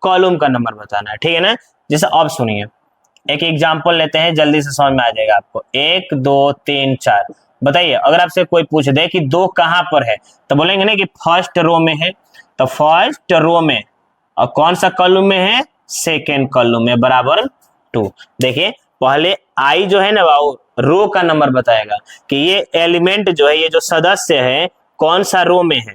कॉलम का नंबर बताना, ठीक है ना। जैसे अब सुनिए एक एग्जांपल लेते हैं, जल्दी से समझ में आ जाएगा आपको। 1 2 3 4 बताइए, अगर आपसे कोई पूछ दे कि 2 कहां पर है तो बोलेंगे ना कि फर्स्ट रो में है, तो फर्स्ट रो में, और कौन सा कॉलम में है, सेकेंड कॉलम में, बराबर 2। देखिए पहले आई जो है ना बाबू रो का नंबर बताएगा कि ये एलिमेंट जो है, ये जो सदस्य है कौन सा रो में है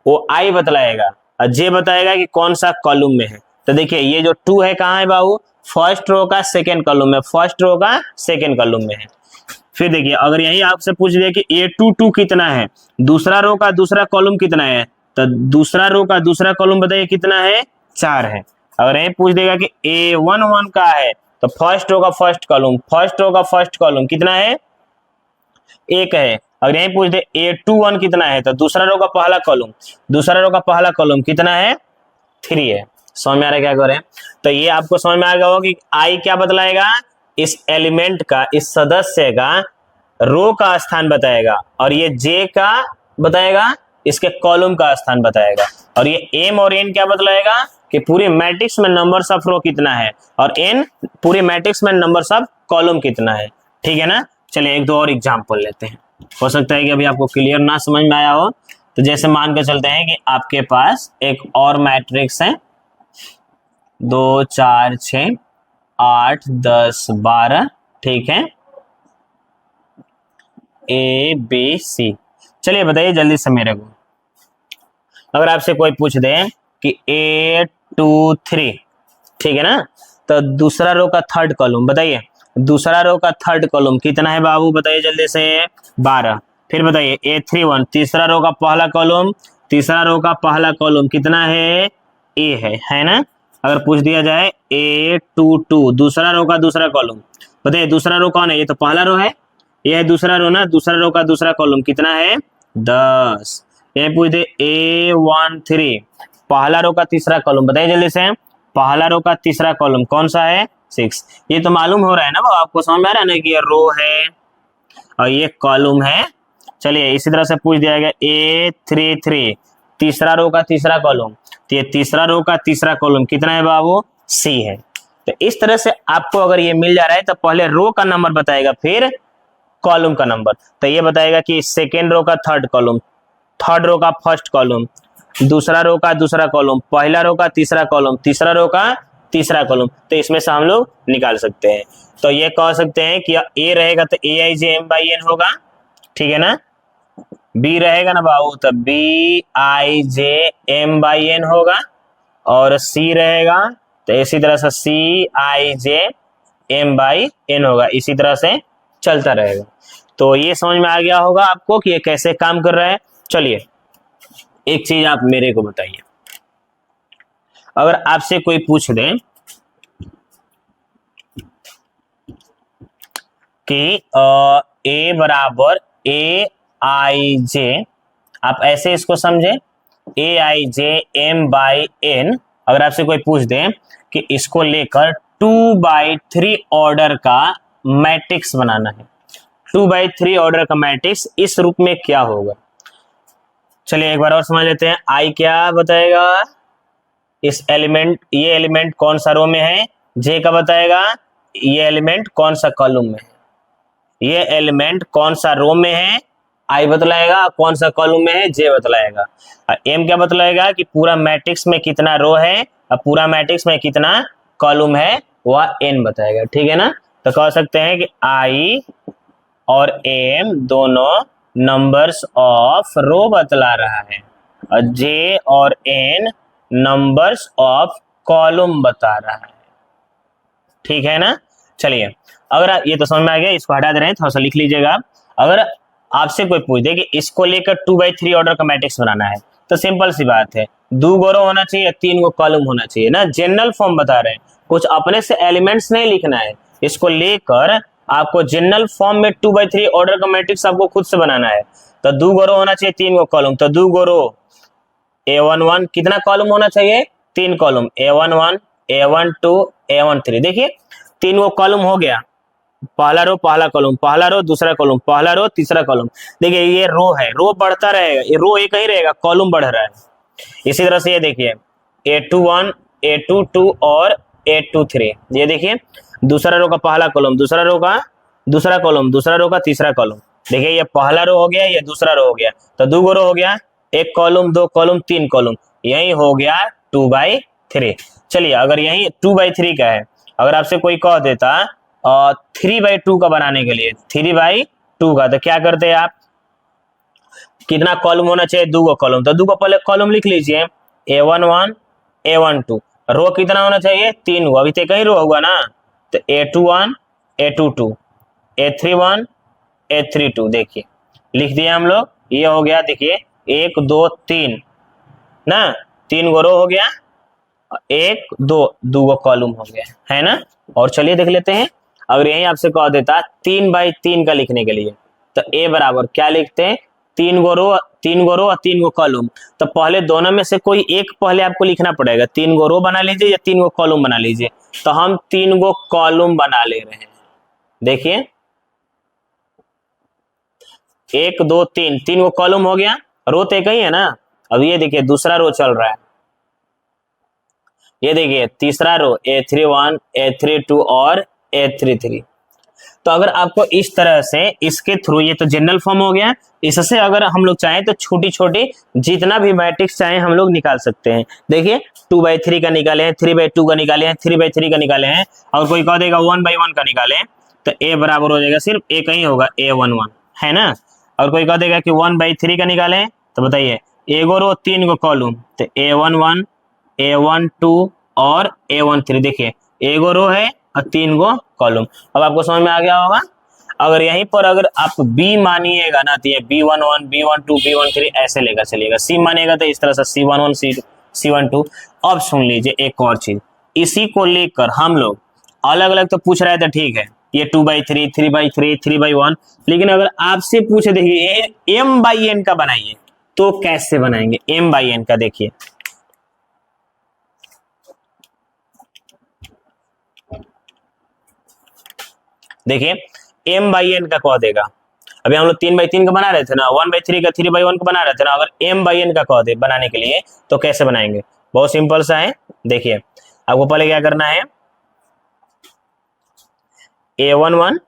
वो आई बतलाएगा, और जे बताएगा कि कौन सा कॉलम में है। तो देखिए ये जो 2 है कहाँ है बाबू, फर्स्ट रो का सेकेंड कॉलम में, फर्स्ट रो का सेकेंड कॉलम में है। फिर देखिए अगर यही आपसे पूछ दिया कि A22 कितना है, दूसरा रो का दूसरा कॉलम कितना है, तो दूसरा रो का दूसरा कॉलम बताइए कितना है, 4 है। अगर यही पूछ देगा कि A11 का है, तो फर्स्ट रो का फर्स्ट कॉलम, फर्स्ट रो का फर्स्ट कॉलम कितना है, 1 है। अगर यही पूछ दे A21 कितना है, तो दूसरा रो का पहला कॉलम, दूसरा रो का पहला कॉलम कितना है, 3 है। समझ में आ रहा है क्या करें। तो ये आपको समझ में आ गया होगा कि आई क्या बतलाएगा, इस एलिमेंट का, इस सदस्य का रो का स्थान बताएगा, और ये जे का बताएगा इसके कॉलम का स्थान बताएगा, और ये एम और एन क्या बतलाएगा कि पूरी मैट्रिक्स में नंबर्स ऑफ रो कितना है, और एन पूरी मैट्रिक्स में नंबर्स ऑफ कॉलम कितना है, ठीक है ना। चलिए एक दो और एग्जांपल लेते हैं, हो सकता है कि अभी आपको क्लियर ना समझ में आया हो। तो जैसे मान के चलते हैं कि आपके पास एक और मैट्रिक्स है 2 4 6 8 10 12, ठीक है, ए बी सी। चलिए बताइए जल्दी से मेरे को, अगर आपसे कोई पूछ दे कि A23, ठीक है ना, तो दूसरा रो का थर्ड कॉलम बताइए, दूसरा रो का थर्ड कॉलम कितना है बाबू बताइए जल्दी से, 12। फिर बताइए A31 तीसरा रो का पहला कॉलम, तीसरा रो का पहला कॉलम कितना है, ए है ना। अगर पूछ दिया जाए A22 दूसरा रो का दूसरा कॉलम, बताइए दूसरा रो कौन है, ये तो पहला रो है, ये है दूसरा रो ना, दूसरा रो का दूसरा कॉलम कितना है, 10। ये पूछ दे A13 पहला रो का तीसरा कॉलम, बताइए जल्दी से, पहला रो का तीसरा कॉलम कौन सा है, 6। ये तो मालूम हो रहा है ना वो, आपको समझ में आ रहा है ना कि ये रो है और ये कॉलम है। चलिए इसी तरह से पूछ दिया गया A33 तीसरा रो का तीसरा कॉलम, तो ये तीसरा रो का तीसरा कॉलम कितना है बाबू, सी है। तो इस तरह से आपको अगर ये मिल जा रहा है तो पहले रो का नंबर बताएगा फिर कॉलम का नंबर। तो ये बताएगा कि सेकेंड रो का थर्ड कॉलम, थर्ड रो का फर्स्ट कॉलम, दूसरा रो का दूसरा कॉलम, पहला रो का तीसरा कॉलम, तीसरा रो का तीसरा कॉलम। तो इसमें से हम लोग निकाल सकते हैं। तो ये कह सकते हैं कि ए रहेगा तो A I J M by N होगा, ठीक है ना। बी रहेगा ना बाबू तो B I J M by N होगा, और सी रहेगा तो इसी तरह से C I J M by N होगा, इसी तरह से चलता रहेगा। तो ये समझ में आ गया होगा आपको कि ये कैसे काम कर रहा है। चलिए एक चीज आप मेरे को बताइए, अगर आपसे कोई पूछ दे कि ए बराबर ए आई जे, आप ऐसे इसको समझे ए I J M by N, अगर आपसे कोई पूछ दे कि इसको लेकर 2/3 ऑर्डर का मैट्रिक्स बनाना है, 2/3 ऑर्डर का मैट्रिक्स इस रूप में क्या होगा? चलिए एक बार और समझ लेते हैं। आई क्या बताएगा, इस एलिमेंट, ये एलिमेंट कौन सा रो में है, जे का बताएगा ये एलिमेंट कौन सा कॉलम में है, ये एलिमेंट कौन सा रो में है, आई बतलाएगा, कौन सा कॉलम में है, जे बतलाएगा। एम क्या बतलाएगा कि पूरा मैट्रिक्स में कितना रो है और पूरा मैट्रिक्स में कितना कॉलम है, वह एन बताएगा। ठीक है ना? तो कह सकते हैं कि आई और एम दोनों नंबर्स ऑफ रो बतला रहा है और जे और एन नंबर्स ऑफ कॉलम बता रहा है। ठीक है ना? चलिए, अगर ये तो समझ में आ गया, इसको हटा दे रहे हैं, थोड़ा सा लिख लीजिएगा। अगर आपसे कोई पूछ दे कि इसको लेकर 2/3 ऑर्डर का मैट्रिक्स बनाना है, तो सिंपल सी बात है, 2 गो रो होना चाहिए, 3 गो कॉलम होना चाहिए ना। जनरल फॉर्म बता रहे हैं, कुछ अपने से एलिमेंट्स नहीं लिखना है, इसको लेकर आपको जनरल फॉर्म में 2/3 ऑर्डर का मैट्रिक्स आपको खुद से बनाना है। तो 2 गो रो होना चाहिए, 3 गो कॉलम, तो 2 गो रो A11, कितना कॉलम होना चाहिए, 3 कॉलम, A11 A12 A13। देखिए 3 गो कॉलम हो गया, पहला रो पहला कॉलम, पहला रो दूसरा कॉलम, पहला रो तीसरा कॉलम। देखिए ये रो है, रो बढ़ता रहेगा, ये रो एक ही रहेगा, कॉलम बढ़ रहा है। इसी तरह से ये देखिए A21 A22 और A23, ये देखिए दूसरा रो का पहला कॉलम, दूसरा रो का दूसरा कॉलम, दूसरा रो का तीसरा कॉलम। देखिए ये पहला रो हो गया, ये दूसरा रो हो गया, तो 2 गो रो हो गया, 1 कॉलम 2 कॉलम 3 कॉलम, यही हो गया 2/3। चलिए अगर यही 2/3 का है, अगर आपसे कोई कह देता 3/2 का बनाने के लिए, 3/2 का, तो क्या करते हैं आप, कितना कॉलम होना चाहिए, 2 गो कॉलम, तो 2 गो पहले कॉलम लिख लीजिए, A11 A12, रो कितना होना चाहिए, 3 गो, अभी तो कहीं रो होगा ना, तो A21 A22 A31 A32। देखिए लिख दिया हम लोग, ये हो गया, देखिए 1 2 3 ना, 3 गो रो हो गया, 1 2 2 गो कॉलम हो गया, है ना। और चलिए देख लेते हैं, अगर यही आपसे कह देता 3/3 का लिखने के लिए, तो ए बराबर क्या लिखते हैं, 3 गो रो और 3 गो कॉलम। तो पहले दोनों में से कोई एक पहले आपको लिखना पड़ेगा, 3 गो रो बना लीजिए या 3 गो कॉलम बना लीजिए। तो हम 3 गो कॉलम बना ले रहे हैं। देखिए 1 2 3, 3 गो कॉलम हो गया, रो तो एक ही है ना। अब ये देखिए दूसरा रो चल रहा है, ये देखिए तीसरा रो A31 A32 और A33। तो अगर आपको इस तरह से इसके थ्रू, ये तो जनरल फॉर्म हो गया, इससे अगर हम लोग चाहें तो छोटी छोटी जितना भी मैट्रिक्स चाहें हम लोग निकाल सकते हैं। देखिए 2/3 का निकाले हैं, 3/2 का निकाले हैं, 3/3 का निकाले हैं, और कोई कह देगा 1/1 का निकाले, तो ए बराबर हो जाएगा, सिर्फ एक ही होगा A11, है ना। और कोई कह देगा कि 1/3 का निकाले, तो बताइए एगो रो 3 गो कॉलम, तो A11 A12 और A13। देखिए एगो रो है और 3 गो कॉलम। अब आपको समझ में आ गया होगा। अगर यहीं पर अगर आप B मानिएगा ना, तो ये B11 B12 B13 ऐसे लेकर चलिएगा, C मानिएगा तो इस तरह से C11 C12। अब सुन लीजिए एक और चीज, इसी को लेकर हम लोग अलग अलग तो पूछ रहे थे, ठीक है, ये 2/3 3/3 3/1, लेकिन अगर आपसे पूछे, देखिए M/N का बनाइए, तो कैसे बनाएंगे M/N का? देखिए देखिए M/N का कह देगा, अभी हम लोग 3/3 का बना रहे थे ना, 1/3 का 3/1 का बना रहे थे ना, अगर M/N का कह दे बनाने के लिए, तो कैसे बनाएंगे? बहुत सिंपल सा है। देखिए आपको पहले क्या करना है, A11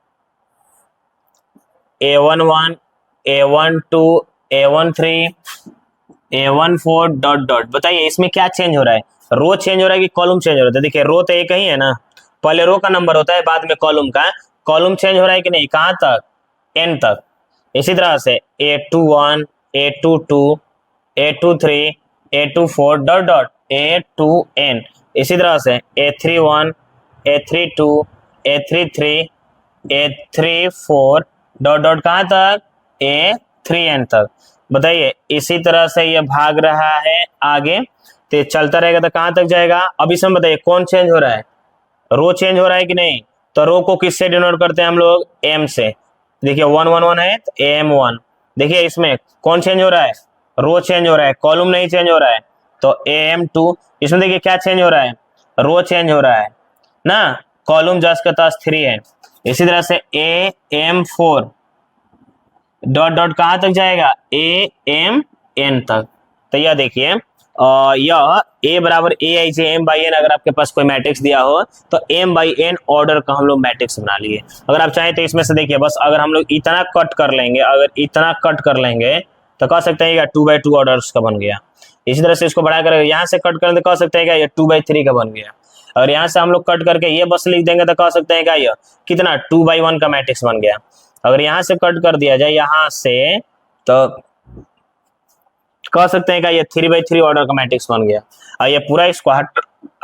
A11 A12 A13 A14 dot dot. बताइए इसमें क्या चेंज हो रहा है, रो चेंज हो रहा है कि कॉलम चेंज हो रहा है? देखिए रो तो एक ही है ना, पहले रो का नंबर होता है, बाद में कॉलम का। कॉलम चेंज हो रहा है कि नहीं, कहां तक, n तक। इसी तरह से A21 A22 A23 A24 dot dot A2n। इसी तरह से A31 A32 A33 A34 dot dot कहां तक, A3n तक। बताइए इसी तरह से ये भाग रहा है आगे, तो चलता रहेगा, तो कहां तक जाएगा? अब इसमें बताइए कौन चेंज हो रहा है, रो चेंज हो रहा है कि नहीं? तो रो को किससे डिनोट करते हैं हम लोग, m से। देखिए 1 1 1 है तो am1। देखिए इसमें कौन चेंज हो रहा है, रो चेंज हो रहा है, कॉलम नहीं चेंज हो रहा है। तो AM2 इसमें देखिए क्या चेंज हो रहा है, रो चेंज हो रहा है ना, कॉलम जस्ट का तस 3 है। इसी तरह से AM4 डॉट डॉट कहां तक जाएगा, AMN तक। तो यह देखिए यह A बराबर AIJ/M/N अगर आपके पास कोई मैट्रिक्स दिया हो तो M/N ऑर्डर का हम लोग मैट्रिक्स बना लिए। अगर आप चाहें तो इसमें से देखिए बस अगर हम लोग इतना कट कर लेंगे, अगर इतना कट कर लेंगे तो कह सकते हैं 2/2 ऑर्डर का बन गया। इसी तरह से इसको बढ़ा कर यहाँ से कट करें तो कह सकते हैं क्या, ये 2/3 का बन गया। अगर यहाँ से हम लोग कट करके ये बस लिख देंगे तो कह सकते हैं क्या, यह कितना 2/1 का मैट्रिक्स बन गया। अगर यहाँ से कट कर दिया जाए यहाँ से तो कह सकते हैं क्या, ये 3/3 ऑर्डर का मैट्रिक्स बन गया। और ये पूरा इसको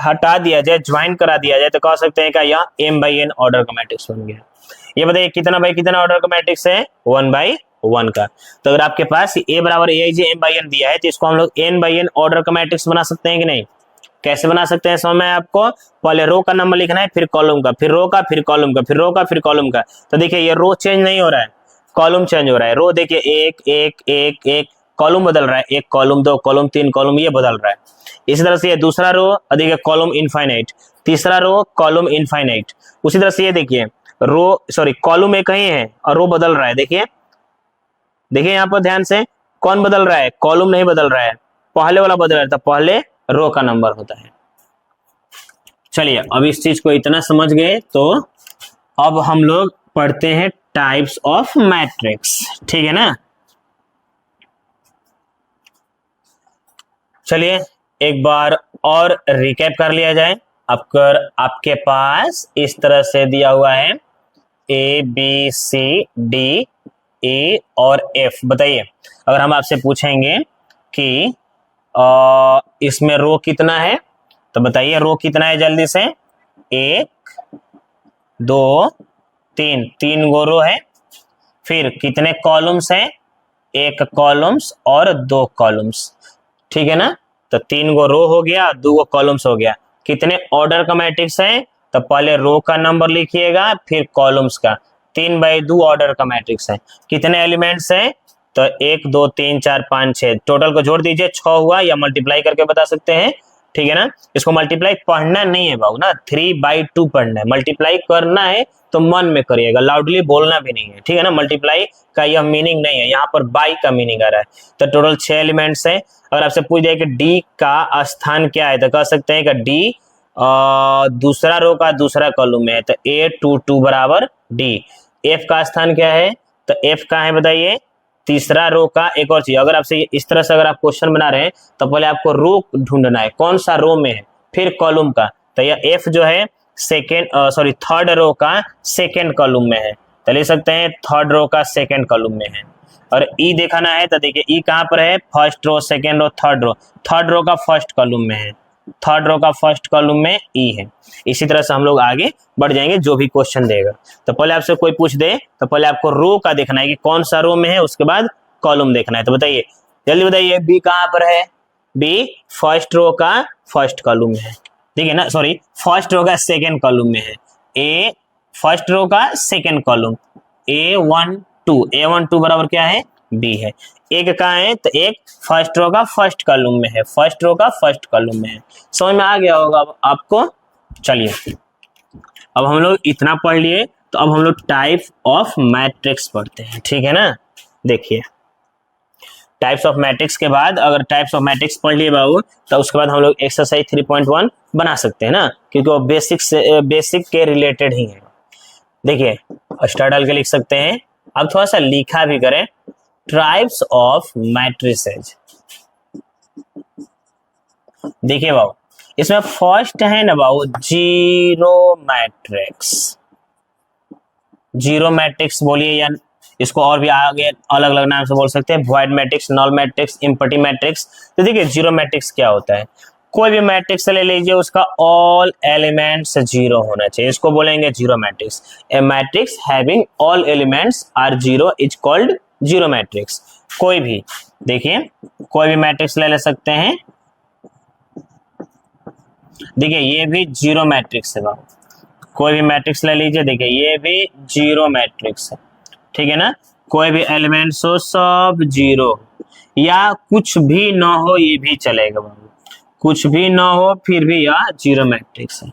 हटा दिया जाए, ज्वाइन करा दिया जाए तो कह सकते हैं क्या, यह M/N ऑर्डर का मैट्रिक्स बन गया। ये बताइए कितना बाई कितना ऑर्डर का मैट्रिक्स है, 1/1 का। तो अगर आपके पास A बराबर AIJ/M/N दिया है तो इसको हम लोग N/N ऑर्डर का मैट्रिक्स बना सकते हैं कि नहीं। कैसे बना सकते हैं, समझ में आपको, पहले रो का नंबर लिखना है, फिर कॉलम का, फिर रो का, फिर कॉलम का, फिर रो का, फिर कॉलम का। तो देखिए ये रो चेंज नहीं हो रहा है, कॉलम चेंज हो रहा है। रो देखिए 1 1 1 1, कॉलम बदल रहा है, 1 कॉलम 2 कॉलम 3 कॉलम, ये बदल रहा है। इसी तरह से ये दूसरा रो देखिए कॉलम इनफाइनाइट, तीसरा रो कॉलम इनफाइनाइट। उसी तरह से ये देखिए रो सॉरी कॉलम एक ही है और रो बदल रहा है। देखिए देखिए यहाँ पर ध्यान से, कौन बदल रहा है, कॉलम नहीं बदल रहा है, पहले वाला बदल रहा है, तो पहले रो का नंबर होता है। चलिए अब इस चीज को इतना समझ गए तो अब हम लोग पढ़ते हैं टाइप्स ऑफ मैट्रिक्स, ठीक है ना। चलिए एक बार और रिकैप कर लिया जाए। अगर आपके पास इस तरह से दिया हुआ है ABCDE और F, बताइए अगर हम आपसे पूछेंगे कि इसमें रो कितना है तो बताइए रो कितना है जल्दी से, 1 2 3, 3 गो रो है। फिर कितने कॉलम्स हैं, 1 कॉलम्स और 2 कॉलम्स, ठीक है ना। तो 3 गो रो हो गया, 2 गो कॉलम्स हो गया। कितने ऑर्डर का मैट्रिक्स है, तो पहले रो का नंबर लिखिएगा फिर कॉलम्स का, 3/2 ऑर्डर का मैट्रिक्स है। कितने एलिमेंट्स हैं, तो 1 2 3 4 5 6, टोटल को जोड़ दीजिए 6 हुआ, या मल्टीप्लाई करके बता सकते हैं, ठीक है ना। इसको मल्टीप्लाई पढ़ना नहीं है बाबू ना, 3/2 पढ़ना है, मल्टीप्लाई करना है तो मन में करिएगा, लाउडली बोलना भी नहीं है, ठीक है ना। मल्टीप्लाई का यह मीनिंग नहीं है, यहाँ पर बाई का मीनिंग आ रहा है। तो टोटल 6 एलिमेंट्स है। अगर आपसे पूछ दिया कि डी का स्थान क्या है तो कह सकते हैं कि डी दूसरा रो का दूसरा कॉलम में है, तो A22 बराबर डी। एफ का स्थान क्या है, तो एफ का है बताइए तीसरा रो का। एक और चीज, अगर आपसे इस तरह से अगर आप क्वेश्चन बना रहे हैं तो पहले आपको रो ढूंढना है, कौन सा रो में है, फिर कॉलम का। तो यह एफ जो है थर्ड रो का सेकेंड कॉलम में है, तो ले सकते हैं थर्ड रो का सेकेंड कॉलम में है। और ई देखना है तो देखिए ई कहाँ पर है, first row second row third row, third row का फर्स्ट कॉलम में है, थर्ड रो का फर्स्ट कॉलम में ई है। इसी तरह से हम लोग आगे बढ़ जाएंगे जो भी क्वेश्चन देगा। तो पहले आपसे कोई पूछ दे तो पहले आपको रो का देखना है कि कौन सा रो में है, उसके बाद कॉलम देखना है। तो बताइए जल्दी बताइए, बी कहाँ पर है, बी फर्स्ट रो का फर्स्ट कॉलम में है, ठीक है ना, सॉरी फर्स्ट रो का सेकेंड कॉलम में है। ए फर्स्ट रो का सेकेंड कॉलम, A12 बराबर क्या है, बी है। एक कहाँ है, तो एक फर्स्ट रो का फर्स्ट कॉलम में है, फर्स्ट रो का फर्स्ट कॉलम में है। समझ में आ गया होगा अब आपको। चलिए अब हम लोग इतना पढ़ लिए, तो अब हम लोग टाइप ऑफ मैट्रिक्स पढ़ते हैं, ठीक है ना। देखिए टाइप्स ऑफ मैट्रिक्स के बाद, अगर टाइप्स ऑफ मैट्रिक्स पढ़ लिए बाबू, तो उसके बाद हम लोग एक्सरसाइज 3.1 बना सकते हैं ना, क्योंकि वो बेसिक के रिलेटेड ही है। देखिए स्टार डाल के लिख सकते हैं, अब थोड़ा सा लिखा भी करें, टाइप्स ऑफ मैट्रिसेज। देखिए बाबू इसमें फर्स्ट है ना बाबू जीरो मैट्रिक्स। जीरो मैट्रिक्स बोलिए, या इसको और भी आगे अलग अलग नाम से बोल सकते हैं, void matrix, null matrix, empty matrix. तो देखिए जीरो मैट्रिक्स क्या होता है, कोई भी मैट्रिक्स ले लीजिए उसका ऑल एलिमेंट्स जीरो होना चाहिए, इसको बोलेंगे zero matrix. A matrix having all elements are zero is called zero matrix. कोई भी देखिए कोई भी मैट्रिक्स ले सकते हैं, देखिए ये भी जीरो मैट्रिक्स है बाबू, कोई भी मैट्रिक्स ले लीजिए, देखिए ये भी जीरो मैट्रिक्स है, ठीक है ना। कोई भी एलिमेंट्स हो सब जीरो, या कुछ भी ना हो ये भी चलेगा बाबू, कुछ भी ना हो फिर भी यह जीरो मैट्रिक्स है,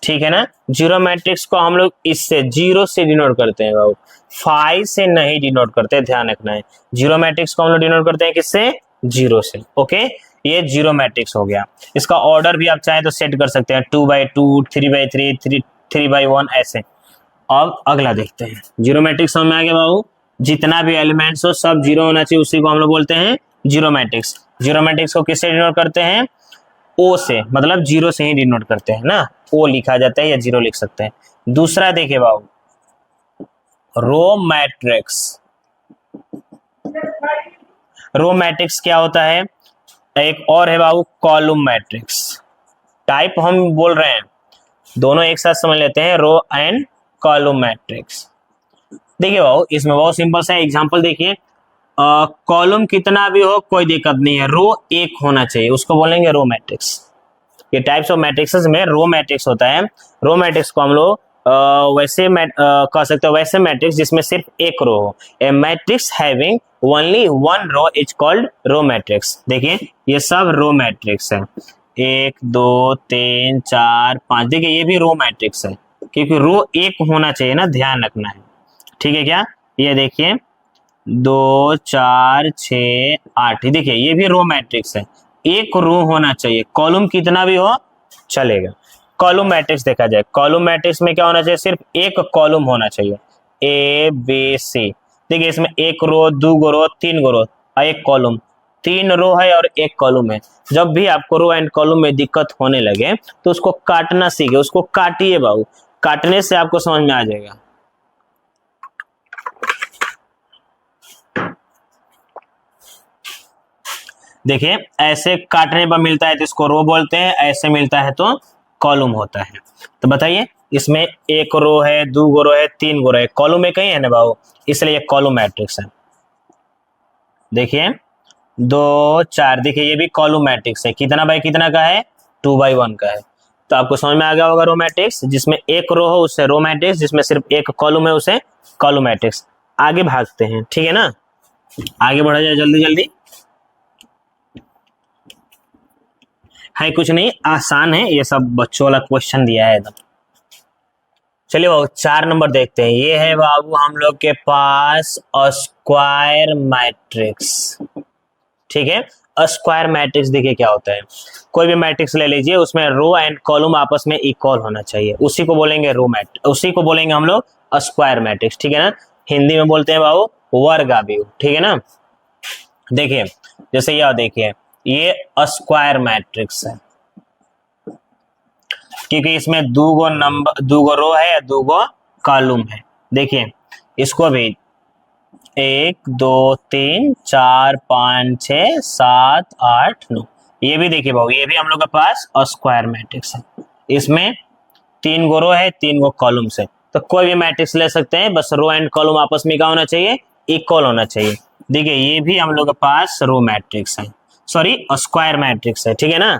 ठीक है ना। जीरो मैट्रिक्स को हम लोग इससे जीरो से डिनोट करते हैं बाबू, 5 से नहीं डिनोट करते, ध्यान रखना है। जीरो मैट्रिक्स को हम लोग डिनोट करते हैं किससे, जीरो से, ओके। ये जीरो मैट्रिक्स हो गया। इसका ऑर्डर भी आप चाहे तो सेट कर सकते हैं, 2/2, 3/3, 3/1 ऐसे। अब अगला देखते हैं, जीरो मैट्रिक्स समझ में आ गया बाबू, जितना भी एलिमेंट्स हो सब जीरो होना चाहिए, उसी को हम लोग बोलते हैं जीरो मैट्रिक्स। जीरो मैट्रिक्स को किससे डिनोट करते हैं, ओ से, मतलब जीरो से ही डिनोट करते हैं ना, ओ लिखा जाता है या जीरो लिख सकते हैं। दूसरा देखिए बाबू, रो मैट्रिक्स। रो मैट्रिक्स क्या होता है, एक और है बाबू कॉलम मैट्रिक्स। टाइप हम बोल रहे हैं, दोनों एक साथ समझ लेते हैं, रो एंड कॉलम मैट्रिक्स। देखिए बाबू इसमें बहुत सिंपल सा एग्जांपल देखिए, कॉलम कितना भी हो कोई दिक्कत नहीं है, रो एक होना चाहिए, उसको बोलेंगे रो मैट्रिक्स। ये टाइप्स ऑफ मैट्रिक्सेस में रो मैट्रिक्स होता है। रो मैट्रिक्स को हम लोग वैसे कह सकते हो, वैसे मैट्रिक्स जिसमें सिर्फ एक रो हो। A matrix having only one row is called row matrix. देखिए ये सब रो मैट्रिक्स है, 1 2 3 4 5, देखिए ये भी रो मैट्रिक्स है, क्योंकि रो एक होना चाहिए ना, ध्यान रखना है, ठीक है क्या। ये देखिए 2 4 6 8, देखिए ये भी रो मैट्रिक्स है, एक रो होना चाहिए, कॉलम कितना भी हो चलेगा। कॉलम मैट्रिक्स देखा जाए, कॉलम मैट्रिक्स में क्या होना चाहिए, सिर्फ एक कॉलम होना चाहिए, ए बी सी। देखिए इसमें एक रो, दो रो, तीन रो और एक कॉलम, 3 रो है और एक कॉलम है। जब भी आपको रो एंड कॉलम में दिक्कत होने लगे तो उसको काटना सीखे, उसको काटिए बाबू, काटने से आपको समझ में आ जाएगा। देखिए ऐसे काटने पर मिलता है तो इसको रो बोलते हैं, ऐसे मिलता है तो कॉलम होता है। तो बताइए इसमें एक रो है, दो रो है, 3 रो है, कॉलम में कहीं है ना बाबू, इसलिए कॉलम मैट्रिक्स है। देखिए 2 4, देखिए ये भी कॉलम मैट्रिक्स है, कितना बाई कितना का है, 2/1 का है। तो आपको समझ में आ गया होगा रो मैट्रिक्स, जिसमें एक रो हो उससे रो मैट्रिक्स, जिसमें सिर्फ एक कॉलम है उसे कॉलम मैट्रिक्स। आगे भागते हैं, ठीक है ना, आगे बढ़ा जाए जल्दी जल्दी। है कुछ नहीं, आसान है, ये सब बच्चों वाला क्वेश्चन दिया है एकदम। चलिए बाबू 4 नंबर देखते हैं। ये है बाबू हम लोग के पास स्क्वायर मैट्रिक्स, ठीक है। स्क्वायर मैट्रिक्स देखिए क्या होता है, कोई भी मैट्रिक्स ले लीजिए, उसमें रो एंड कॉलम आपस में इक्वल होना चाहिए, उसी को बोलेंगे रो मैट्रिक्स, उसी को बोलेंगे हम लोग स्क्वायर मैट्रिक्स, ठीक है ना। हिंदी में बोलते हैं बाबू वर्गाव्यूह, ठीक है ना। देखिए जैसे यह देखिए, ये स्क्वायर मैट्रिक्स है, क्योंकि इसमें दो रो है, 2 कॉलम है। देखिए इसको भी 1 2 3 4 5 6 7 8 9, ये भी देखिए भाऊ, ये भी हम लोग के पास स्क्वायर मैट्रिक्स है। इसमें 3 रो है, 3 कॉलम्स है, तो कोई भी मैट्रिक्स ले सकते हैं, बस रो एंड कॉलम आपस में क्या होना चाहिए, इक्वल होना चाहिए। देखिए ये भी हम लोग के पास रो मैट्रिक्स है, सॉरी स्क्वायर मैट्रिक्स है, ठीक है ना।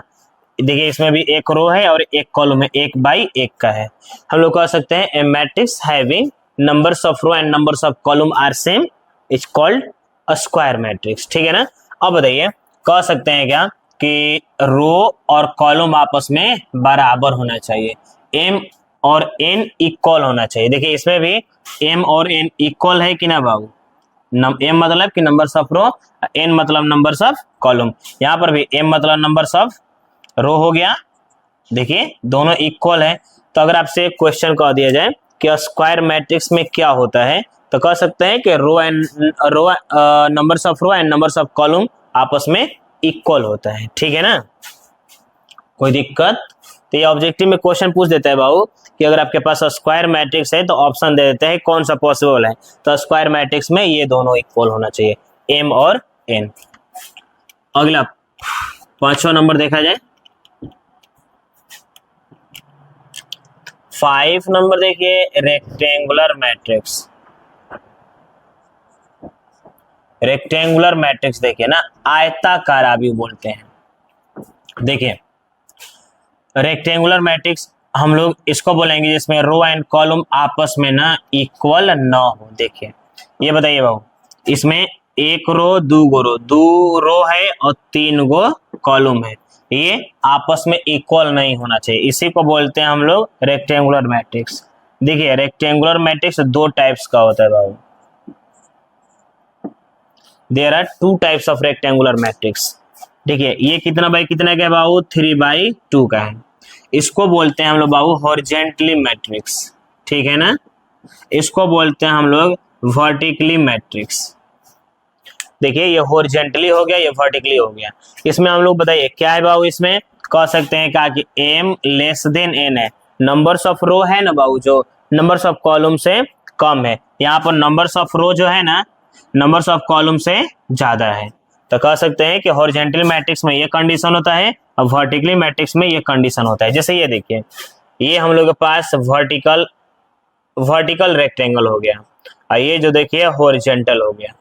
देखिए इसमें भी एक रो है और एक कॉलम है, 1/1 का है। हम लोग कह सकते हैं a matrix having numbers of row and numbers of column are same is called a square matrix, ठीक है ना। अब बताइए कह सकते हैं क्या कि रो और कॉलम आपस में बराबर होना चाहिए, एम और एन इक्वल होना चाहिए। देखिए इसमें भी एम और एन इक्वल है कि ना बाबू, एम मतलब कि नंबर्स ऑफ रो, एन मतलब नंबर्स ऑफ कॉलम। यहाँ पर भी एम मतलब नंबर्स ऑफ रो हो गया, देखिए दोनों इक्वल है। तो अगर आपसे क्वेश्चन कह दिया जाए कि स्क्वायर मैट्रिक्स में क्या होता है, तो कह सकते हैं कि numbers of row and numbers of column आपस में इक्वल होता है, ठीक है ना। कोई दिक्कत, तो ये ऑब्जेक्टिव में क्वेश्चन पूछ देता है बाबू कि अगर आपके पास स्क्वायर मैट्रिक्स है तो ऑप्शन दे देते हैं कौन सा पॉसिबल है, तो स्क्वायर मैट्रिक्स में ये दोनों इक्वल होना चाहिए, एम और एन। अगला 5वां नंबर देखा जाए, 5 नंबर देखिए, रेक्टेंगुलर मैट्रिक्स। रेक्टेंगुलर मैट्रिक्स देखिए ना, आयताकार आव्यूह बोलते हैं। देखिए रेक्टेंगुलर मैट्रिक्स हम लोग इसको बोलेंगे जिसमें रो एंड कॉलम आपस में ना इक्वल ना हो। देखिए ये बताइए बाबू, इसमें एक रो दो रो है और 3 गो कॉलम है, ये आपस में इक्वल नहीं होना चाहिए, इसी को बोलते हैं हम लोग रेक्टेंगुलर मैट्रिक्स। देखिए रेक्टेंगुलर मैट्रिक्स दो टाइप्स का होता है बाबू, there are 2 types of rectangular matrix. देखिए ये कितना बाई कितना का है बाबू, 3/2 का है, इसको बोलते हैं हम लोग बाबू हॉरिजेंटली मैट्रिक्स, ठीक है ना। इसको बोलते हैं हम लोग वर्टिकली मैट्रिक्स। देखिए ये हॉरिजेंटली हो गया, ये वर्टिकली हो गया। इसमें हम लोग बताइए क्या है बाबू, इसमें कह सकते हैं क्या कि m लेस देन n है, नंबर्स ऑफ रो है ना बाबू, जो नंबर्स ऑफ कॉलम से कम है, यहाँ पर नंबर्स ऑफ रो जो है ना नंबर्स ऑफ कॉलम से ज्यादा है, तो कह सकते हैं कि हॉरिजेंटल मैट्रिक्स में ये कंडीशन होता है और वर्टिकली मैट्रिक्स में ये कंडीशन होता है। जैसे ये देखिए, ये हम लोग के पास वर्टिकल रेक्टेंगल हो गया, और ये जो देखिए हॉरिजेंटल हो गया,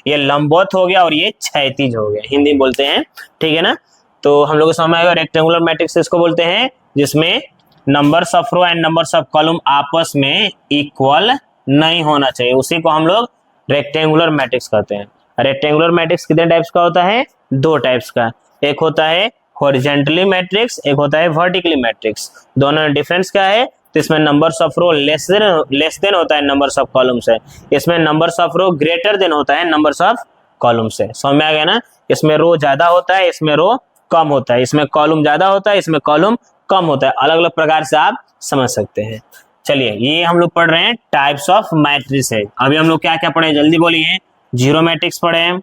ये लंबवत हो गया और ये क्षैतिज हो गया, हिंदी में बोलते हैं, ठीक है ना। तो हम लोग को समझ में आएगा रेक्टेंगुलर मैट्रिक्स इसको बोलते हैं जिसमें numbers of row and numbers of column आपस में इक्वल नहीं होना चाहिए, उसी को हम लोग रेक्टेंगुलर मैट्रिक्स कहते हैं। रेक्टेंगुलर मैट्रिक्स कितने टाइप्स का होता है, 2 टाइप्स का, एक होता है हॉरिजेंटली मैट्रिक्स, एक होता है वर्टिकली मैट्रिक्स। दोनों में डिफरेंस क्या है, तो इसमें numbers of row less than होता है नंबर्स ऑफ कॉलम से, इसमें numbers of row greater than होता है नंबर्स ऑफ कॉलम से। समझ में आ गया ना, इसमें रो ज्यादा होता है, इसमें रो कम होता है, इसमें कॉलम ज्यादा होता है, इसमें कॉलम कम होता है, अलग अलग प्रकार से आप समझ सकते हैं। चलिए ये हम लोग पढ़ रहे हैं टाइप्स ऑफ मैट्रिक्स है। अभी हम लोग क्या क्या पढ़े जल्दी बोलिए, जीरो मैट्रिक्स पढ़े हैं,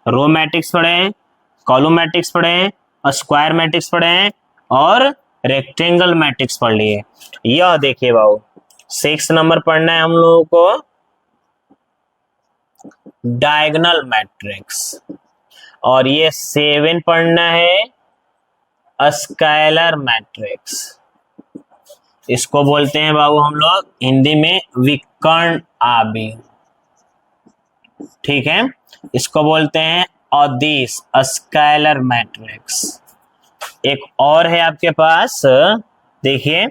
रो मैट्रिक्स पढ़े हैं, कॉलम मैट्रिक्स पढ़े हैं, स्क्वायर मैट्रिक्स पढ़े हैं और रेक्टेंगल मैट्रिक्स पढ़ लिए। यह देखिए बाबू 6 नंबर पढ़ना है हम लोगों को डायगोनल मैट्रिक्स, और ये 7 पढ़ना है स्केलर मैट्रिक्स। इसको बोलते हैं बाबू हम लोग हिंदी में विकर्ण आबी, ठीक है। इसको बोलते हैं अदिश स्केलर मैट्रिक्स। एक और है आपके पास, देखिए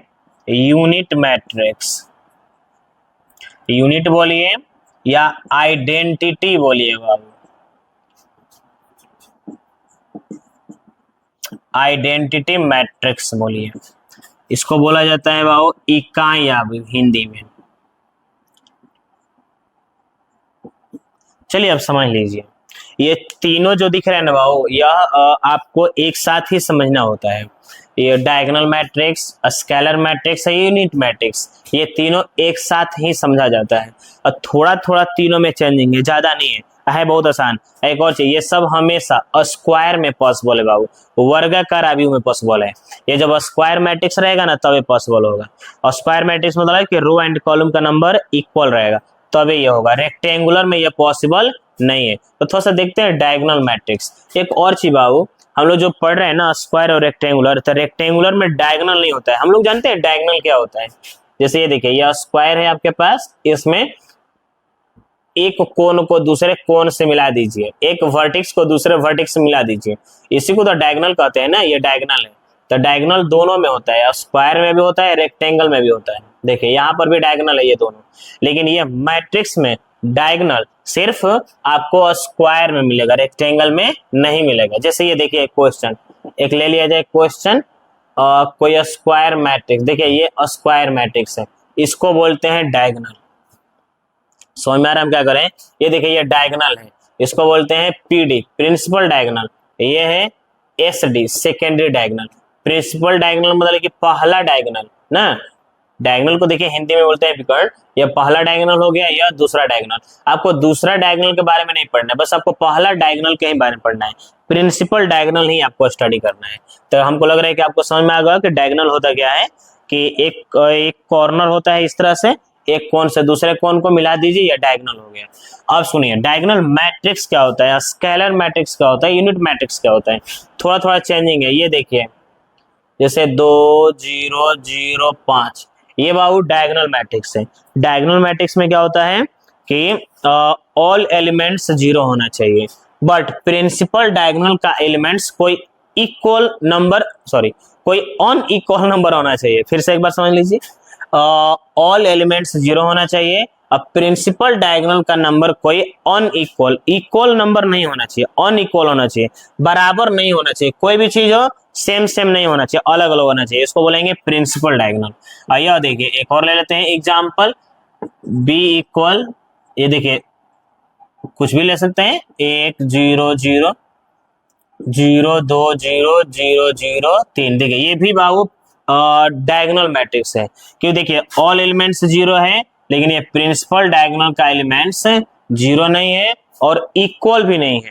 यूनिट मैट्रिक्स, यूनिट बोलिए या आइडेंटिटी बोलिए बाबू, आइडेंटिटी मैट्रिक्स बोलिए, इसको बोला जाता है बाबू इकाई आबी हिंदी में। चलिए अब समझ लीजिए, ये तीनों जो दिख रहे हैं ना बाबू, यह आपको एक साथ ही समझना होता है। ये डायगोनल मैट्रिक्स, स्केलर मैट्रिक्स है, यूनिट मैट्रिक्स, ये तीनों एक साथ ही समझा जाता है, और थोड़ा थोड़ा तीनों में चेंजिंग है, ज्यादा नहीं है बहुत आसान। एक और चीज, ये सब हमेशा स्क्वायर में पॉसिबल है बाबू, वर्गाकार आव्यूह में पॉसिबल है। ये जब स्क्वायर मैट्रिक्स रहेगा ना तब ये पॉसिबल होगा, और स्क्वायर मैट्रिक्स मतलब है कि रो एंड कॉलम का नंबर इक्वल रहेगा तभी ये होगा। रेक्टेंगुलर में ये पॉसिबल नहीं है। तो थोड़ा सा देखते हैं डायगोनल मैट्रिक्स। एक और चीज बाबू, हम लोग जो पढ़ रहे हैं ना स्क्वायर और रेक्टेंगुलर, तो रेक्टेंगुलर में डायगोनल नहीं होता है। हम लोग जानते हैं डायगोनल क्या होता है, जैसे ये देखिए यह स्क्वायर है आपके पास, इसमें एक कोण को दूसरे कोण से मिला दीजिए, एक वर्टेक्स को दूसरे वर्टेक्स से मिला दीजिए, इसी को तो डायगोनल कहते हैं ना, ये डायगोनल है। तो डायगोनल दोनों में होता है, स्क्वायर में भी होता है, रेक्टेंगल में भी होता है। देखिए यहाँ पर भी डायगोनल है ये दोनों, लेकिन ये मैट्रिक्स में डायगोनल सिर्फ आपको स्क्वायर में मिलेगा, रेक्टेंगल में नहीं मिलेगा। जैसे ये देखिए क्वेश्चन एक ले लिया जाए, क्वेश्चन कोई स्क्वायर मैट्रिक्स, देखिए ये स्क्वायर मैट्रिक्स है, इसको बोलते हैं डायगोनल। समझ में आ रहा है हम क्या करें, ये देखिए ये डायगोनल है, इसको बोलते हैं पीडी प्रिंसिपल डायगोनल, ये है एसडी सेकेंडरी डायगोनल। प्रिंसिपल डायगोनल मतलब कि पहला डायगोनल ना, डायगोनल को देखिए हिंदी में बोलते हैं विकर्ण। ये पहला डायगोनल हो गया, यह दूसरा डायगोनल। आपको दूसरा डायगोनल के बारे में नहीं पढ़ना है, बस आपको पहला डायगोनल के ही बारे में पढ़ना है, प्रिंसिपल डायगोनल ही आपको स्टडी करना है। तो हमको लग रहा है कि आपको समझ में आ गया कि डायगोनल होता क्या है, कि एक कॉर्नर होता है इस तरह से, एक कोण से दूसरे कोण को मिला दीजिए, या डायगोनल हो गया। अब सुनिए डायगोनल मैट्रिक्स क्या होता है, स्केलर मैट्रिक्स क्या होता है, यूनिट मैट्रिक्स क्या होता है, थोड़ा थोड़ा चेंजिंग है। ये देखिए जैसे 2 0 0 5, ये बाबू डायगोनल मैट्रिक्स है। डायगोनल मैट्रिक्स में क्या होता है कि ऑल एलिमेंट्स 0 होना चाहिए, बट प्रिंसिपल डायगोनल का एलिमेंट्स कोई इक्वल नंबर, सॉरी कोई अनइक्वल नंबर होना चाहिए। फिर से एक बार समझ लीजिए, ऑल एलिमेंट्स 0 होना चाहिए, अब प्रिंसिपल डायगोनल का नंबर कोई अनइक्वल, इक्वल नंबर नहीं होना चाहिए, अनइक्वल होना चाहिए, बराबर नहीं होना चाहिए, कोई भी चीज हो सेम सेम नहीं होना चाहिए, अलग अलग होना चाहिए, इसको बोलेंगे प्रिंसिपल डायगोनल। आइए देखिए एक और ले लेते हैं एग्जाम्पल, बी इक्वल, ये देखिए कुछ भी ले सकते हैं, 1 0 0 0 2 0 0 0 3। देखिए ये भी बाबू डायगोनल मैट्रिक्स है, क्यों देखिए ऑल एलिमेंट्स जीरो है, लेकिन ये प्रिंसिपल डायगोनल का एलिमेंट्स जीरो नहीं है और इक्वल भी नहीं है,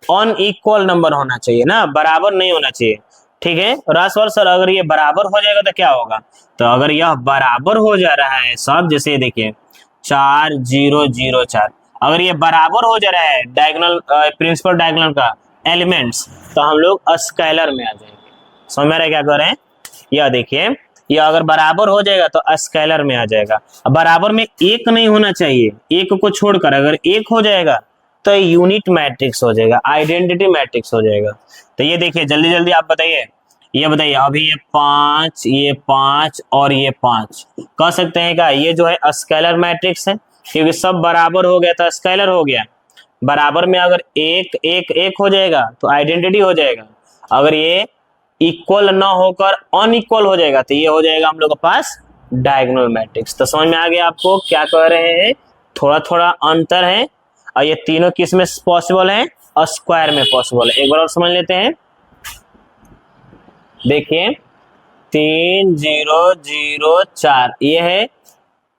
अनइक्वल नंबर होना चाहिए ना, बराबर नहीं होना चाहिए। ठीक है राजवर सर, अगर ये बराबर हो जाएगा तो क्या होगा, तो अगर यह बराबर हो जा रहा है सब, जैसे देखिए 4 0 0 4, अगर ये बराबर हो जा रहा है डायगोनल प्रिंसिपल डायगोनल का एलिमेंट्स, तो हम लोग स्केलर में आ जाएंगे। समझ में आ रहा है क्या कर रहे हैं, यह देखिए ये अगर बराबर हो जाएगा तो स्केलर में आ जाएगा। अब बराबर में एक नहीं होना चाहिए, एक को छोड़कर अगर एक हो जाएगा तो यूनिट मैट्रिक्स हो जाएगा, आइडेंटिटी मैट्रिक्स हो जाएगा। तो ये देखिए जल्दी जल्दी आप बताइए, ये बताइए अभी ये 5, ये 5 और ये 5 कह सकते हैं क्या ये जो है स्केलर मैट्रिक्स है, क्योंकि सब बराबर हो गया तो स्केलर हो गया। बराबर में अगर एक एक एक हो जाएगा तो आइडेंटिटी हो जाएगा, अगर ये इक्वल ना होकर अनइक्वल हो जाएगा तो ये हो जाएगा हम लोग के पास डायगोनल मैट्रिक्स। तो समझ में आ गया आपको क्या कह रहे हैं, थोड़ा थोड़ा अंतर है, और ये तीनों किस में पॉसिबल है, स्क्वायर में पॉसिबल है। एक बार और समझ लेते हैं, देखिए 3 0 0 4 ये है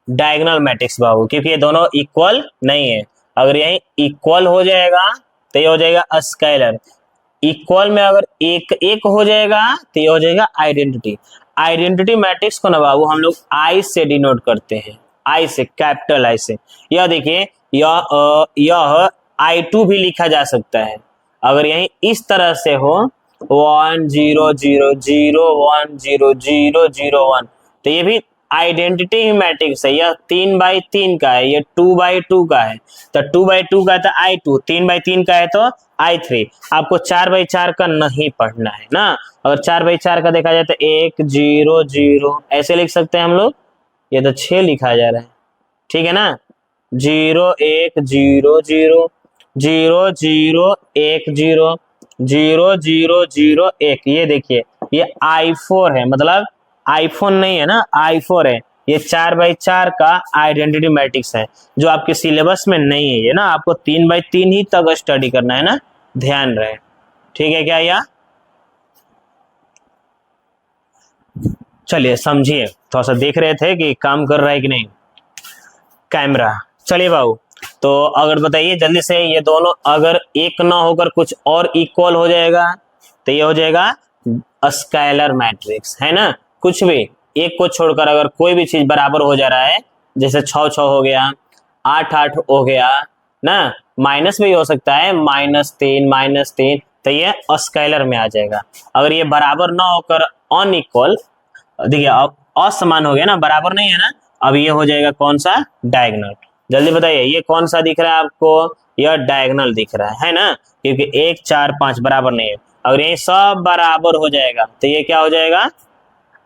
डायगोनल मैट्रिक्स बाबू, क्योंकि ये दोनों इक्वल नहीं है। अगर यही इक्वल हो जाएगा तो ये हो जाएगा स्केलर, इक्वल में अगर एक एक हो जाएगा तो ये हो जाएगा आइडेंटिटी। आइडेंटिटी मैट्रिक्स को ना बाबू हम लोग आई से डिनोट करते हैं, आई से, कैपिटल आई से। यह देखिए यह I2 भी लिखा जा सकता है, अगर यही इस तरह से हो 1 0 0 0 1 0 0 0 1, तो ये भी आइडेंटिटी ही मैट्रिक्स है। यह 3/3 का है, ये 2/2 का है, तो 2/2 का है तो I2, 3/3 का है तो I3। आपको 4/4 का नहीं पढ़ना है ना, अगर 4/4 का देखा जाए तो 1 0 0 ऐसे लिख सकते हैं हम लोग, ये तो 6 लिखा जा रहा है, ठीक है ना, 0 1 0 0 0 0 1 0 0 0 0 1। ये देखिए ये I4 है, मतलब आईफोन नहीं है ना, I4 है। ये 4/4 का आइडेंटिटी मैट्रिक्स है, जो आपके सिलेबस में नहीं है, ये ना आपको 3/3 ही तक स्टडी करना है ना, ध्यान रहे, ठीक है क्या या, चलिए समझिए, थोड़ा सा देख रहे थे कि काम कर रहा है कि नहीं कैमरा। चलिए बाबू, तो अगर बताइए जल्दी से, ये दोनों अगर एक ना होकर कुछ और इक्वल हो जाएगा तो ये हो जाएगा स्केलर मैट्रिक्स, है ना। कुछ भी एक को छोड़कर अगर कोई भी चीज बराबर हो जा रहा है, जैसे 6 6 हो गया, 8 8 हो गया ना, माइनस भी हो सकता है, -3 तो ये स्केलर में आ जाएगा। अगर ये बराबर ना होकर अनइक्वल, देखिए अब असमान हो गया ना, बराबर नहीं है ना, अब ये हो जाएगा कौन सा, डायगोनल। जल्दी बताइए ये कौन सा दिख रहा है आपको, यह डायगोनल दिख रहा है ना, क्योंकि 1 4 5 बराबर नहीं है। अगर ये सब बराबर हो जाएगा तो ये क्या हो जाएगा,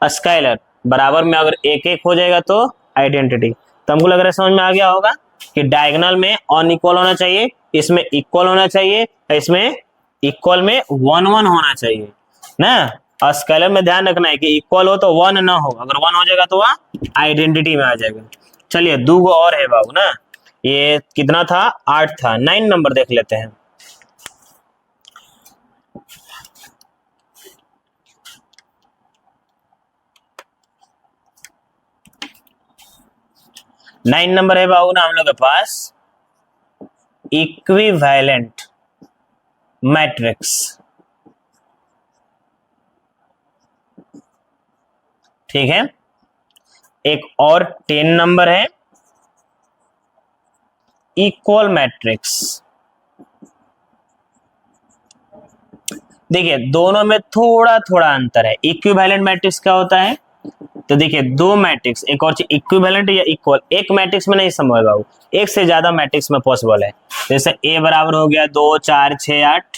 स्केलर। बराबर में अगर एक एक हो जाएगा तो आइडेंटिटी। तो हमको लग रहा है समझ में आ गया होगा कि डायगोनल में अनइक्वल होना चाहिए, इसमें इक्वल होना चाहिए, इसमें इक्वल में 1 1 होना चाहिए ना। और स्केलर में ध्यान रखना है कि इक्वल हो तो 1 ना हो, अगर 1 हो जाएगा तो वह आइडेंटिटी में आ जाएगा। चलिए 2 और है बाबू ना, ये कितना था, 8 था, 9 नंबर देख लेते हैं। नाइन नंबर है बाबू ना हम लोग के पास इक्विवेलेंट मैट्रिक्स, ठीक है। एक और 10 नंबर है इक्वल मैट्रिक्स। देखिए दोनों में थोड़ा थोड़ा अंतर है। इक्विवेलेंट मैट्रिक्स क्या होता है, तो देखिए दो मैट्रिक्स, एक और चीज इक्विवेलेंट या इक्वल, एक मैट्रिक्स में नहीं संभव है बाबू, एक से ज्यादा मैट्रिक्स में पॉसिबल है। जैसे ए बराबर हो गया 2 4 6 8,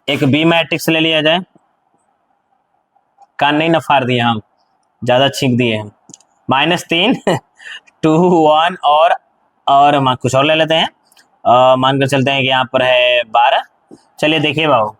एक बी मैट्रिक्स ले लिया जाए, कान नहीं न फाड़ दिया हम, ज्यादा छींक दिए हम। -3 2 1 और हम कुछ और ले लेते हैं। मानकर चलते हैं कि यहाँ पर है 12। चलिए देखिए बाबू,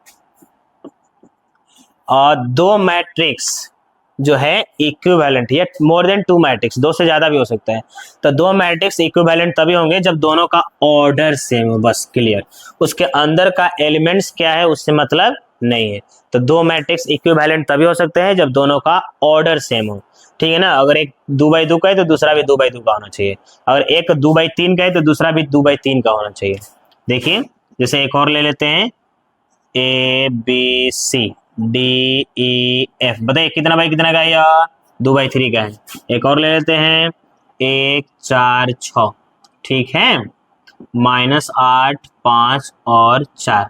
दो मैट्रिक्स जो है इक्विवेलेंट, या मोर देन टू मैट्रिक्स, दो से ज्यादा भी हो सकता है। तो दो मैट्रिक्स इक्विवेलेंट तभी होंगे जब दोनों का ऑर्डर सेम हो, बस क्लियर। उसके अंदर का एलिमेंट्स क्या है उससे मतलब नहीं है। तो दो मैट्रिक्स इक्विवेलेंट तभी हो सकते हैं जब दोनों का ऑर्डर सेम हो, ठीक है ना। अगर एक 2x2 का है तो दूसरा भी 2x2 का होना चाहिए। अगर एक 2x3 का है तो दूसरा भी 2x3 का होना चाहिए। देखिए जैसे एक और ले लेते हैं, ABCDEF, बताइए कितना बाई कितना का है, या 2x3 का है। एक और ले लेते हैं, 1 4 6, ठीक है, -8 5 और 4।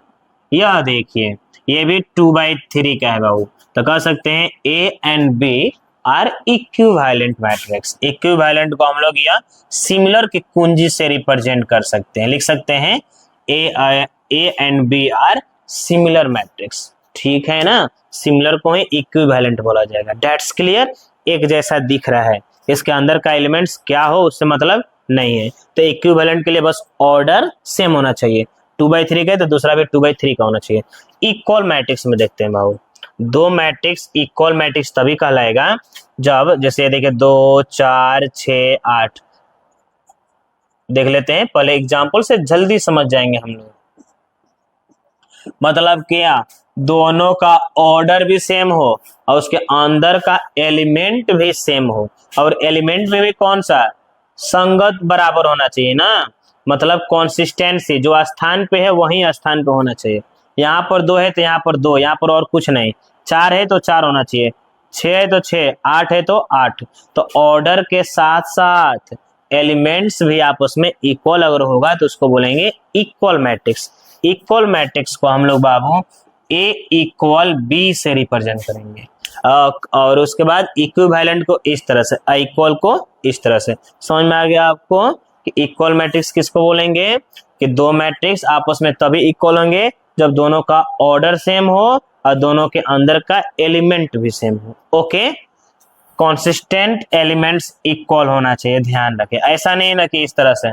यह देखिए ये भी 2x3 का है बाबू। तो कह सकते हैं A and B are equivalent matrix. Equivalent को हम लोग या सिमिलर की कुंजी से रिप्रेजेंट कर सकते हैं, लिख सकते हैं A and B are similar matrix, ठीक है ना। सिमिलर को ही इक्विवेलेंट बोला जाएगा। दैट्स क्लियर, एक जैसा दिख रहा है, इसके अंदर का एलिमेंट्स क्या हो उससे मतलब नहीं है। तो इक्विवेलेंट के लिए बस ऑर्डर सेम होना चाहिए। 2x3 का है तो दूसरा भी 2x3 का होना चाहिए। इक्वल मैट्रिक्स में देखते हैं बाबू, दो मैट्रिक्स इक्वल मैट्रिक्स तभी कहलाएगा जब, जैसे देखिए 2 4 6 8। देख लेते हैं पहले एग्जांपल से, जल्दी समझ जाएंगे हम लोग। मतलब क्या, दोनों का ऑर्डर भी सेम हो और उसके अंदर का एलिमेंट भी सेम हो, और एलिमेंट में भी कौन सा, संगत बराबर होना चाहिए ना। मतलब कंसिस्टेंसी, जो स्थान पे है वही स्थान पे होना चाहिए। यहाँ पर 2 है तो यहाँ पर 2, यहाँ पर और कुछ नहीं। 4 है तो 4 होना चाहिए, 6 है तो 6, 8 है तो 8। तो ऑर्डर के साथ साथ एलिमेंट्स भी आपस में इक्वल अगर होगा तो उसको बोलेंगे इक्वल मैट्रिक्स। इक्वल मैट्रिक्स को हम लोग बाबू A इक्वल B से रिप्रेजेंट करेंगे। और उसके बाद इक्विवेलेंट को इस तरह से, इक्वल को इस तरह से। समझ में आ गया आपको कि इक्वल मैट्रिक्स किसको बोलेंगे, कि दो मैट्रिक्स आपस में तभी इक्वल होंगे जब दोनों का ऑर्डर सेम हो और दोनों के अंदर का एलिमेंट भी सेम हो। ओके, कॉन्सिस्टेंट एलिमेंट्स इक्वल होना चाहिए, ध्यान रखें। ऐसा नहीं ना कि इस तरह से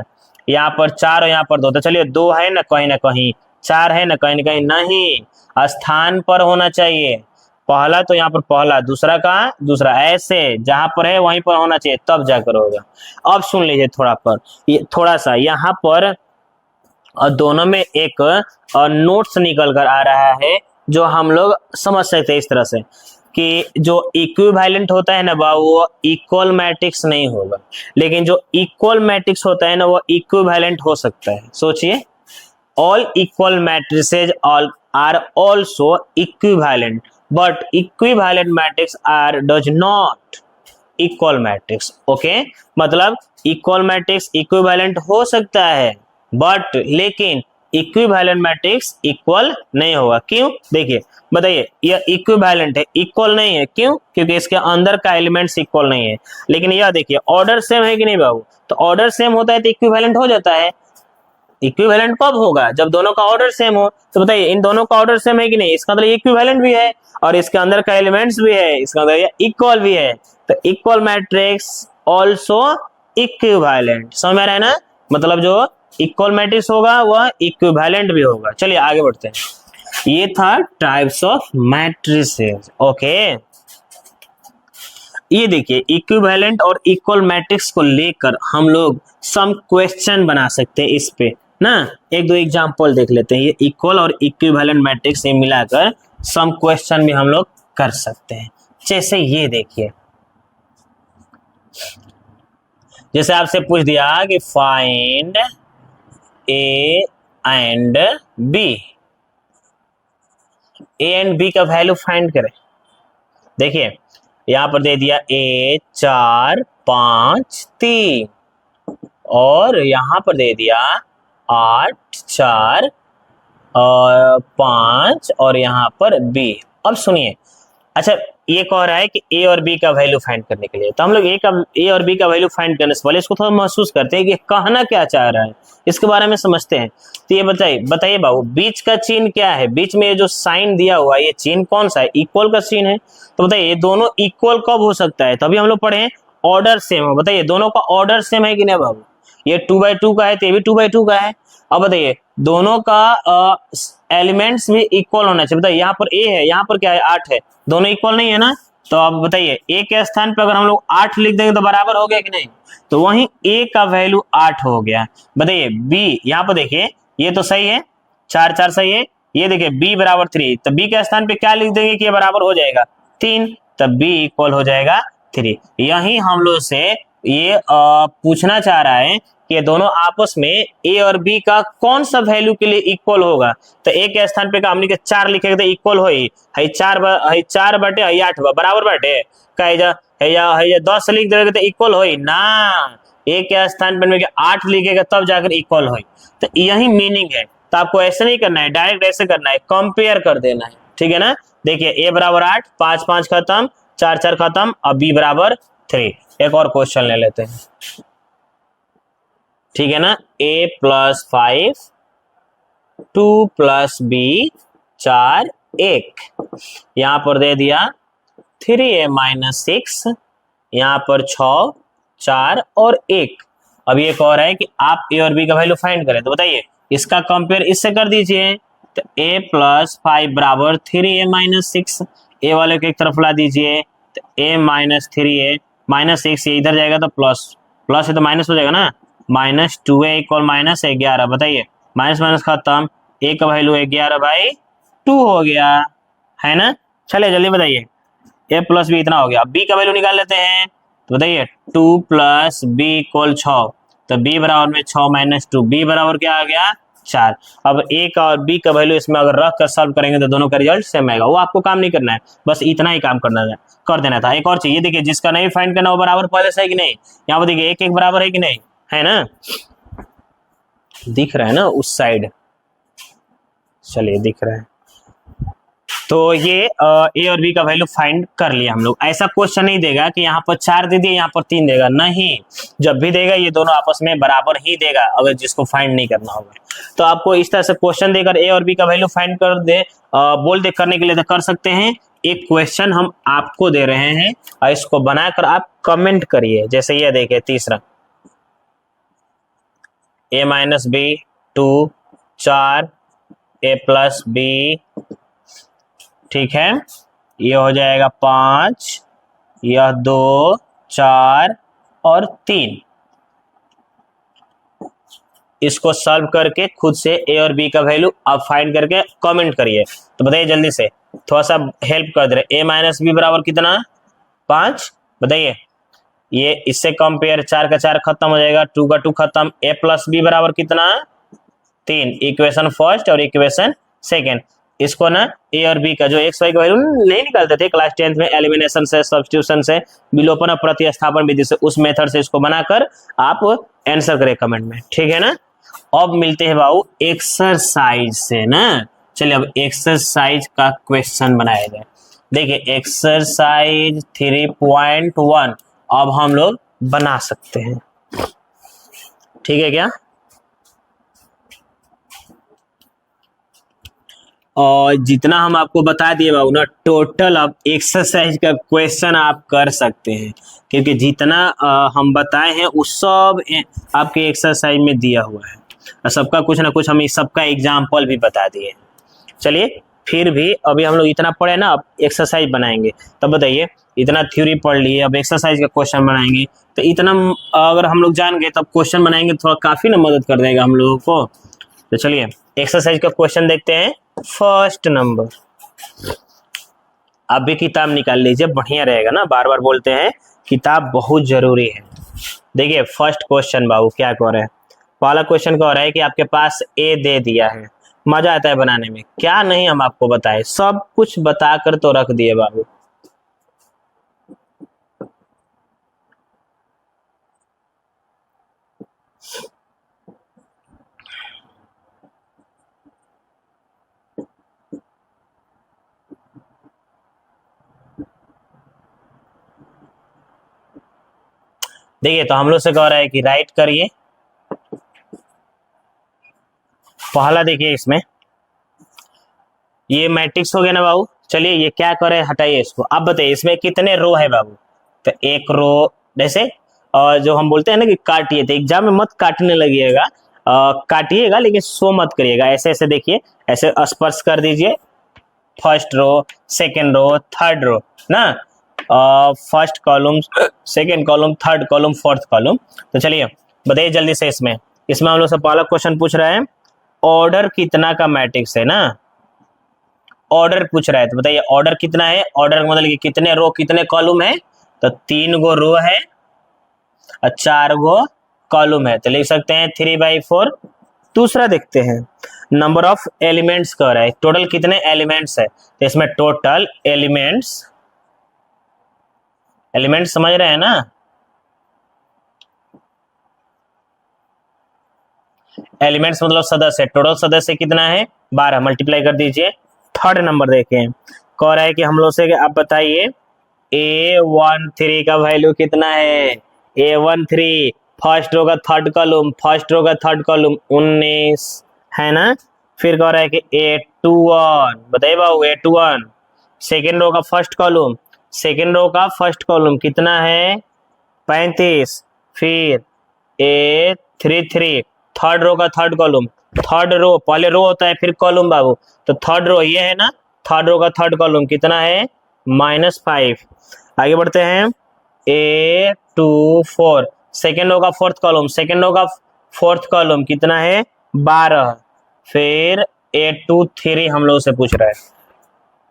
यहाँ पर 4 और यहाँ पर 2, तो चलिए 2 है ना कहीं 4 है ना कहीं नहीं, स्थान पर होना चाहिए। पहला तो यहाँ पर पहला, दूसरा का दूसरा, ऐसे जहां पर है वहीं पर होना चाहिए, तब जाकर होगा। अब सुन लीजिए थोड़ा सा यहाँ पर दोनों में एक नोट्स निकल कर आ रहा है जो हम लोग समझ सकते हैं इस तरह से, कि जो इक्विवेलेंट होता है ना बाबू वो इक्वल मैट्रिक्स नहीं होगा, लेकिन जो इक्वल मैट्रिक्स होता है ना वो इक्विवेलेंट हो सकता है। सोचिए, all equal matrices are also equivalent, but equivalent matrix are does not equal matrix. Okay, मतलब इक्वल मैट्रिक्स इक्विवेलेंट हो सकता है बट लेकिन इक्विवेलेंट मैट्रिक्स इक्वल नहीं होगा। क्यों, देखिए बताइए, यह इक्विवेलेंट है, इक्वल नहीं है, क्यों, क्योंकि इसके अंदर का एलिमेंट्स इक्वल नहीं है। लेकिन यह देखिए ऑर्डर सेम है कि नहीं बाबू, तो ऑर्डर सेम होता है तो इक्विवेलेंट हो जाता है। इक्विवेलेंट कब होगा, जब दोनों का ऑर्डर सेम हो। तो बताइए इन दोनों का ऑर्डर सेम है कि नहीं, इसका मतलब इक्विवेलेंट भी है और इसके अंदर का एलिमेंट्स भी है, इसका मतलब इक्वल भी है। तो इक्वल मैट्रिक्स ऑल्सो इक्विवेलेंट, समझ में रहा है ना। मतलब जो इक्वल मैट्रिक्स होगा वह इक्विवेलेंट भी होगा। चलिए आगे बढ़ते हैं। ये था टाइप्स ऑफ मैट्रिसेस। ओके, ये देखिए इक्विवेलेंट और इक्वल मैट्रिक्स को लेकर हम लोग सम क्वेश्चन बना सकते हैं इस पे ना। एक दो एग्जांपल देख लेते हैं। ये इक्वल और इक्विवेलेंट मैट्रिक्स से मिलाकर सम क्वेश्चन भी हम लोग कर सकते हैं। जैसे ये देखिए, जैसे आपसे पूछ दिया कि find A and B, A and B का वैल्यू फाइंड करें। देखिए यहां पर दे दिया A 4 5 3 और यहां पर दे दिया 8 4 5 और यहां पर B। अब सुनिए, अच्छा ये कह रहा है कि ए और बी का वैल्यू फाइंड करने के लिए, तो हम लोग ए और बी का वैल्यू फाइंड करने से पहले इसको थोड़ा महसूस करते हैं कि कहना क्या चाह रहा है, इसके बारे में समझते हैं। तो ये बताइए बाबू, बीच का चिन्ह क्या है? बीच में ये जो साइन दिया हुआ है, ये चिन्ह कौन सा है? इक्वल का चिन्ह है। तो बताइए ये दोनों इक्वल कब हो सकता है? तभी हम लोग पढ़े ऑर्डर सेम हो। बताइए दोनों का ऑर्डर सेम है कि नहीं बाबू? ये 2/2 का है तो ये भी 2/2 का है। अब बताइए दोनों का एलिमेंट्स भी इक्वल होना चाहिए। बताइए यहाँ पर ए है, यहाँ पर क्या है? 8 है, दोनों इक्वल नहीं है ना। तो अब बताइए ए के स्थान पर अगर हम लोग 8 लिख देंगे तो बराबर हो गया कि नहीं? तो वहीं ए का वैल्यू 8 हो गया। बताइए बी, यहाँ पर देखिए ये तो सही है, 4 4 सही है। ये देखिए बी बराबर 3, तो बी के स्थान पे क्या लिख देंगे कि ये बराबर हो जाएगा 3, तब बी इक्वल हो जाएगा 3। यही हम लोग से ये पूछना चाह रहा है कि ये दोनों आपस में ए और बी का कौन सा वैल्यू के लिए इक्वल होगा। तो ए के स्थान पे हमने के 4 लिखेगा तो इक्वल हो ही, 4 बटे 8 बराबर बाटे का है 10 लिख देगा तो इक्वल हो ही ना। ए के स्थान पर 8 लिखेगा तब जाकर इक्वल हो। तो यही मीनिंग है। तो आपको ऐसे नहीं करना है, डायरेक्ट ऐसे करना है, कंपेयर कर देना है, ठीक है ना। देखिए ए बराबर 8, 5 5 खत्म, 4 4 खत्म, अब बी बराबर 3। एक और क्वेश्चन ले लेते हैं, ठीक है ना। a + 5 2 + b 4 1, यहां पर दे दिया 3a - 6, यहां पर 6 4 और 1। अब ये कह रहा है कि आप ए और बी का वैल्यू फाइंड करें, तो बताइए इसका कंपेयर इससे कर दीजिए। तो a + 5 बराबर 3a - 6, ए वाले को एक तरफ ला दीजिए, तो a - 3a - 6, ये इधर जाएगा तो प्लस प्लस है तो माइनस हो जाएगा ना, -2a = -11। बताइए माइनस माइनस खत्म, a का वैल्यू 11/2 हो गया, है ना। चलिए जल्दी बताइए, a + b इतना हो गया। b का वैल्यू निकाल लेते हैं, तो बताइए 2 + b = 6, तो b बराबर में 6 - 2, b बराबर क्या आ गया 4। अब a का और b का वैल्यू इसमें अगर रख कर सॉल्व करेंगे तो दोनों का रिजल्ट सेम आएगा। वो आपको काम नहीं करना है, बस इतना ही काम करना है, कर देना था। एक और चीज, ये देखिए जिसका नहीं फाइंड करना वो बराबर पहले से है कि नहीं? यहाँ पर देखिए 1 1 बराबर है कि नहीं, है ना, दिख रहा है ना उस साइड, चलिए दिख रहा है। तो ये ए और बी का वैल्यू फाइंड कर लिया हम लोग। ऐसा क्वेश्चन नहीं देगा कि यहाँ पर 4 दे दिए यहाँ पर 3 देगा, नहीं, जब भी देगा ये दोनों आपस में बराबर ही देगा अगर जिसको फाइंड नहीं करना होगा। तो आपको इस तरह से क्वेश्चन देकर ए और बी का वैल्यू फाइंड कर दे बोल दे करने के लिए तो कर सकते हैं। एक क्वेश्चन हम आपको दे रहे हैं और इसको बनाकर आप कमेंट करिए। जैसे ये देखिए तीसरा, a - b 2 4 a + b, ठीक है, ये हो जाएगा 5, यह 2 4 और 3। इसको सॉल्व करके खुद से ए और बी का वैल्यू आप फाइंड करके कमेंट करिए। तो बताइए जल्दी से, थोड़ा सा हेल्प कर दे रहे। a - b बराबर कितना 5, बताइए। ये इससे कंपेयर 4 का 4 खत्म हो जाएगा, 2 का 2 खत्म, a + b बराबर कितना 3। इक्वेशन फर्स्ट और इक्वेशन सेकेंड, इसको ना ए और बी का जो एक्स वाई का वैल्यू नहीं निकालते थे क्लास 10th में, एलिमिनेशन से, सब्स्टिट्यूशन से, विलोपन और प्रतिस्थापन विधि से, उस मेथड से इसको बनाकर आप आंसर करें कमेंट में, ठीक है ना। अब मिलते हैं बाबू एक्सरसाइज से ना। चलिए अब एक्सरसाइज का क्वेश्चन बनाया जाए। देखिए एक्सरसाइज 3.1 अब हम लोग बना सकते हैं, ठीक है क्या। और जितना हम आपको बता दिए बाबू ना, टोटल अब एक्सरसाइज का क्वेश्चन आप कर सकते हैं, क्योंकि जितना हम बताए हैं उस सब आपके एक्सरसाइज में दिया हुआ है और सबका कुछ ना कुछ हम इस सबका एग्जाम्पल भी बता दिए। चलिए फिर भी अभी हम लोग इतना पढ़े ना, अब एक्सरसाइज बनाएंगे। तब बताइए इतना थ्योरी पढ़ लिए, अब एक्सरसाइज का क्वेश्चन बनाएंगे। तो इतना अगर हम लोग जान गए तब क्वेश्चन बनाएंगे, थोड़ा काफी ना मदद कर देगा हम लोगों को। तो चलिए एक्सरसाइज का क्वेश्चन देखते हैं। फर्स्ट नंबर, आप भी किताब निकाल लीजिए, बढ़िया रहेगा ना, बार बार बोलते हैं किताब बहुत जरूरी है। देखिए फर्स्ट क्वेश्चन बाबू क्या कह रहे हैं। पहला क्वेश्चन कह रहा है कि आपके पास ए दे दिया है, मजा आता है बनाने में, क्या नहीं हम आपको बताए, सब कुछ बताकर तो रख दिए बाबू। देखिए तो हम लोग से कह रहा है कि राइट करिए पहला। देखिए इसमें ये मैट्रिक्स हो गया ना बाबू। चलिए ये क्या करे, हटाइए इसको। अब बताइए इसमें कितने रो है बाबू। तो एक रो जैसे जो हम बोलते हैं ना कि काटिए, तो एग्जाम में मत काटने लगिएगा, काटिएगा लेकिन शो मत करिएगा। ऐसे ऐसे देखिए, ऐसे स्पर्श कर दीजिए। First row, second row, third row ना, first column, second column, third column, fourth column. तो चलिए बताइए जल्दी से। इसमें इसमें हम लोग से पहला क्वेश्चन पूछ रहा है ऑर्डर कितना का मैट्रिक्स है ना। ऑर्डर पूछ रहा है तो बताइए ऑर्डर कितना है। ऑर्डर का मतलब कि कितने रो कितने कॉलम है। तो 3 गो रो है और 4 गो कॉलम है, तो लिख सकते हैं 3/4। दूसरा देखते हैं नंबर ऑफ एलिमेंट्स कह रहा है, टोटल कितने एलिमेंट्स है। तो इसमें टोटल एलिमेंट्स, एलिमेंट्स समझ रहे हैं ना, एलिमेंट्स मतलब सदस्य। टोटल सदस्य कितना है 12, मल्टीप्लाई कर दीजिए। थर्ड नंबर देखें, कह रहा है कि हम लोग से आप बताइए A13 का वैल्यू कितना है। A13 फर्स्ट रो का थर्ड कॉलम, फर्स्ट रो का थर्ड कॉलम 19 है ना। फिर कह रहा है कि A21 बताइए बाबू, A21 सेकेंड रो का फर्स्ट कॉलम, सेकेंड रो का फर्स्ट कॉलम कितना है 35। फिर A33 थर्ड रो का थर्ड कॉलम, थर्ड रो पहले रो होता है फिर कॉलम बाबू, तो थर्ड रो ये है ना, थर्ड रो का थर्ड कॉलम कितना है -5। आगे बढ़ते हैं A24 सेकेंड रो का फोर्थ कॉलम, सेकेंड रो का फोर्थ कॉलम कितना है 12। फिर A23 हम लोग से पूछ रहा है,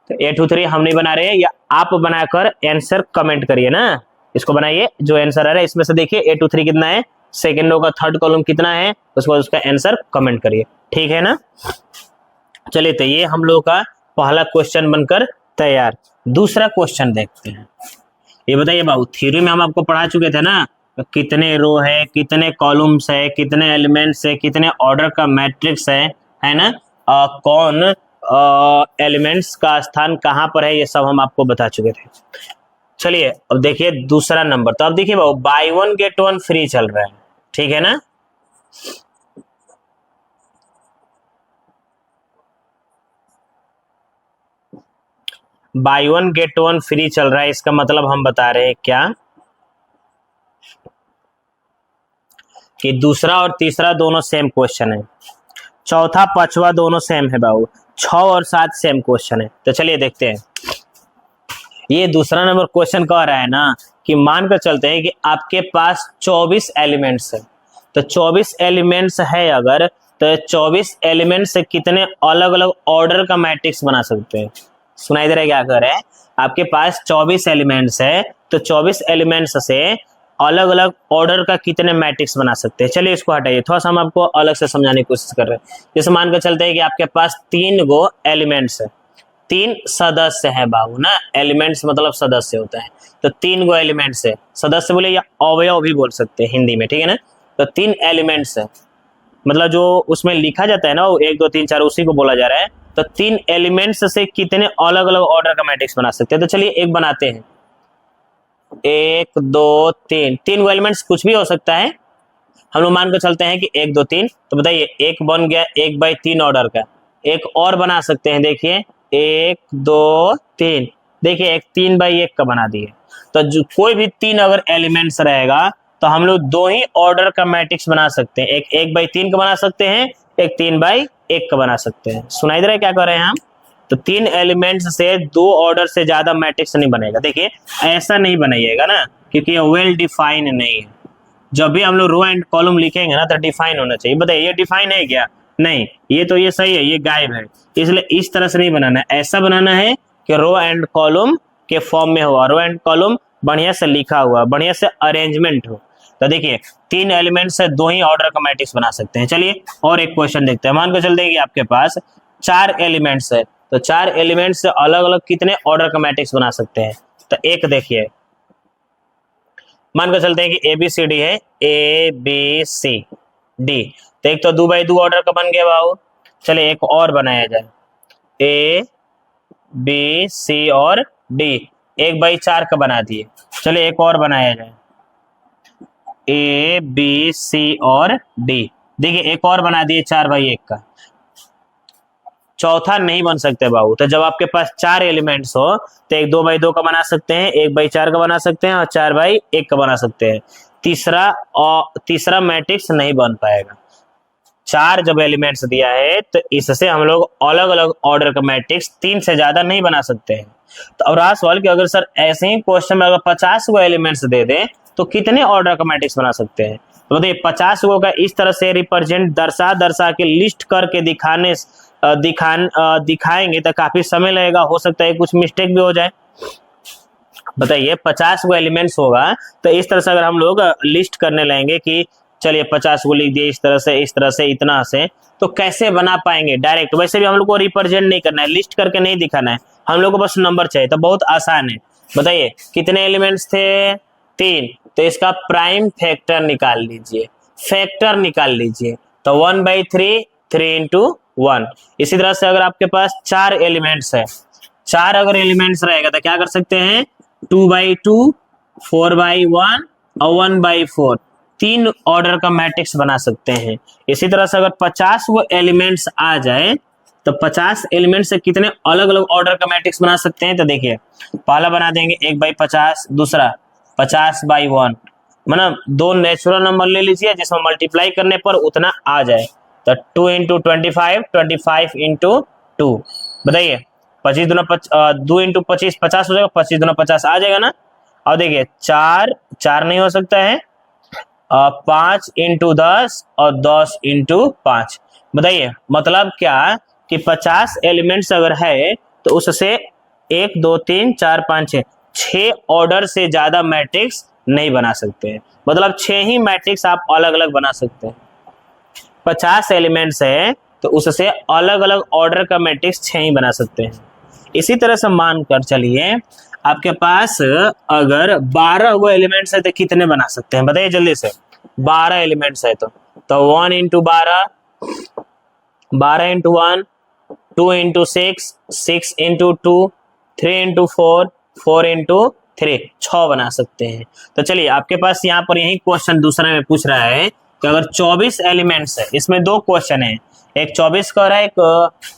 तो A23 हम नहीं बना रहे हैं, या आप बनाकर आंसर कमेंट करिए ना। इसको बनाइए जो आंसर आ रहा है इसमें से देखिए A23 कितना है, सेकेंड रो का थर्ड कॉलम कितना है, उसके बाद उसका आंसर कमेंट करिए, ठीक है ना। चलिए तो ये हम लोग का पहला क्वेश्चन बनकर तैयार। दूसरा क्वेश्चन देखते हैं। ये बताइए बाबू, थ्योरी में हम आपको पढ़ा चुके थे ना, कितने रो है, कितने कॉलम्स है, कितने एलिमेंट्स है, कितने ऑर्डर का मैट्रिक्स है ना, कौन एलिमेंट्स का स्थान कहाँ पर है, ये सब हम आपको बता चुके थे। चलिए अब देखिए दूसरा नंबर। तो अब देखिए बाबू बाय 1 गेट 1 फ्री चल रहा है, ठीक है ना। बाय 1 गेट 1 फ्री चल रहा है, इसका मतलब हम बता रहे हैं क्या कि दूसरा और तीसरा दोनों सेम क्वेश्चन है, चौथा पांचवा दोनों सेम है बाबू, 6 और 7 सेम क्वेश्चन है। तो चलिए देखते हैं। ये दूसरा नंबर क्वेश्चन कह रहा है ना कि मान कर चलते हैं कि आपके पास 24 एलिमेंट्स है। तो 24 एलिमेंट्स है अगर, तो 24 एलिमेंट्स से कितने अलग अलग ऑर्डर का मैट्रिक्स बना सकते हैं। सुनाई दे रहा है क्या कह रहे हैं, आपके पास 24 एलिमेंट्स है, तो 24 एलिमेंट्स से अलग अलग ऑर्डर का कितने मैट्रिक्स बना सकते हैं। चलिए इसको हटाइए, थोड़ा सा हम आपको अलग से समझाने की कोशिश कर रहे हैं। जैसे मानकर चलते हैं कि आपके पास 3 गो एलिमेंट्स है, 3 सदस्य है बाबू ना, एलिमेंट्स मतलब सदस्य होता है। तो 3 गो एलिमेंट्स है, सदस्य बोले या अवयव भी बोल सकते हैं हिंदी में, ठीक है ना। तो 3 एलिमेंट्स है, मतलब जो उसमें लिखा जाता है ना वो 1 2 3 4 उसी को बोला जा रहा है। तो 3 एलिमेंट्स से कितने अलग अलग ऑर्डर का मैट्रिक्स बना सकते हैं। तो चलिए एक बनाते हैं, 1 2 3, 3 गो एलिमेंट्स कुछ भी हो सकता है, हम लोग मान कर चलते हैं कि 1 2 3। तो बताइए एक बन गया 1/3 ऑर्डर का। एक और बना सकते हैं, देखिए 1 2 3, देखिए एक 3/1 का बना दिए। तो जो कोई भी 3 अगर एलिमेंट्स रहेगा तो हम लोग 2 ही ऑर्डर का मैट्रिक्स बना सकते हैं, एक 1/3 का बना सकते हैं, एक 3/1 का बना सकते हैं। सुनाई दे रहा है क्या कर रहे हैं हम। तो 3 एलिमेंट्स से 2 ऑर्डर से ज्यादा मैट्रिक्स नहीं बनेगा। देखिए ऐसा नहीं बनाइएगा ना, क्योंकि ये वेल डिफाइन नहीं है। जब भी हम लोग रो एंड कॉलम लिखेंगे ना तो डिफाइन होना चाहिए। बताइए ये डिफाइन है क्या, नहीं, ये तो ये सही है, ये गायब है, इसलिए इस तरह से नहीं बनाना है। ऐसा बनाना है कि रो एंड कॉलम के फॉर्म में हुआ, रो एंड कॉलम बढ़िया से लिखा हुआ, बढ़िया से अरेंजमेंट हो। तो देखिए 3 एलिमेंट से 2 ही ऑर्डर का मैट्रिक्स बना सकते हैं। चलिए और एक क्वेश्चन देखते हैं। मान को चलते हैं कि आपके पास 4 एलिमेंट्स है, तो 4 एलिमेंट से अलग अलग कितने ऑर्डर का मैट्रिक्स बना सकते हैं। तो एक देखिए, मान कर चलते हैं कि ABCD है, ABCD, तो एक तो 2/2 ऑर्डर का बन गया बाबू। चलिए एक और बनाया जाए, ABC और D 1/4 का बना दिए। चलिए एक और बनाया जाए, ए बी सी और डी। देखिए एक और बना दिए 4/1 का, चौथा नहीं बन सकते बाबू। तो जब आपके पास 4 एलिमेंट्स हो तो एक 2/2 का बना सकते हैं, 1/4 का बना सकते हैं और 4/1 का बना सकते हैं। तीसरा मैट्रिक्स नहीं बन पाएगा। 4 जब एलिमेंट्स दिया है तो इससे हम लोग अलग अलग ऑर्डर का मैट्रिक्स 3 से ज्यादा नहीं बना सकते हैं। तो अब रहा सवाल कि अगर सर ऐसे ही क्वेश्चन में अगर 50 गो एलिमेंट्स दे दें तो कितने ऑर्डर का मैट्रिक्स बना सकते हैं? तो बताइए 50 गो का इस तरह से रिप्रेजेंट दर्शा के लिस्ट करके दिखाएंगे तो काफी समय लगेगा, हो सकता है कुछ मिस्टेक भी हो जाए। बताइए 50 गो एलिमेंट्स होगा तो इस तरह से अगर हम लोग लिस्ट करने लगेंगे कि चलिए 50 को लिख दिए इस तरह से इतना से, तो कैसे बना पाएंगे डायरेक्ट? वैसे भी हम लोग को रिप्रेजेंट नहीं करना है, लिस्ट करके नहीं दिखाना है, हम लोग को बस नंबर चाहिए, तो बहुत आसान है। बताइए कितने एलिमेंट्स थे? 3। तो इसका प्राइम फैक्टर निकाल लीजिए, फैक्टर निकाल लीजिए। तो 1/3, 3 इंटू 1। इसी तरह से अगर आपके पास 4 एलिमेंट्स है, 4 अगर एलिमेंट्स रहेगा तो क्या कर सकते हैं? 2/2, 4/1 और 1/4, 3 ऑर्डर का मैट्रिक्स बना सकते हैं। इसी तरह से अगर 50 वो एलिमेंट्स आ जाए तो 50 एलिमेंट से कितने अलग अलग ऑर्डर का मैट्रिक्स बना सकते हैं? तो देखिए पहला बना देंगे 1/50, दूसरा 50/1, मतलब 2 नेचुरल नंबर ले लीजिए जिसमें मल्टीप्लाई करने पर उतना आ जाए। तो 2 इंटू 25, 25 इंटू 2। बताइए 2 इंटू 25 50 हो जाएगा, 25 दूना 50 आ जाएगा ना। और देखिए 4 नहीं हो सकता है, 5 इंटू 10 और 10 इंटू 5। बताइए मतलब क्या कि 50 एलिमेंट्स अगर है तो उससे 1 2 3 4 5 6 ऑर्डर से ज्यादा मैट्रिक्स नहीं बना सकते हैं। मतलब 6 ही मैट्रिक्स आप अलग अलग बना सकते हैं। 50 एलिमेंट्स है तो उससे अलग अलग ऑर्डर का मैट्रिक्स 6 ही बना सकते हैं। इसी तरह से मानकर चलिए आपके पास अगर 12 गो एलिमेंट्स है तो कितने बना सकते हैं? बताइए जल्दी से। 12 एलिमेंट्स है तो 1 into 12, 12 into 1, 2 into 6, 6 into 2, 3 into 4, 4 into 3, 6 बना सकते हैं। तो चलिए आपके पास यहाँ पर यही क्वेश्चन दूसरा में पूछ रहा है कि अगर 24 एलिमेंट्स है, इसमें 2 क्वेश्चन है, एक 24 कह रहा है,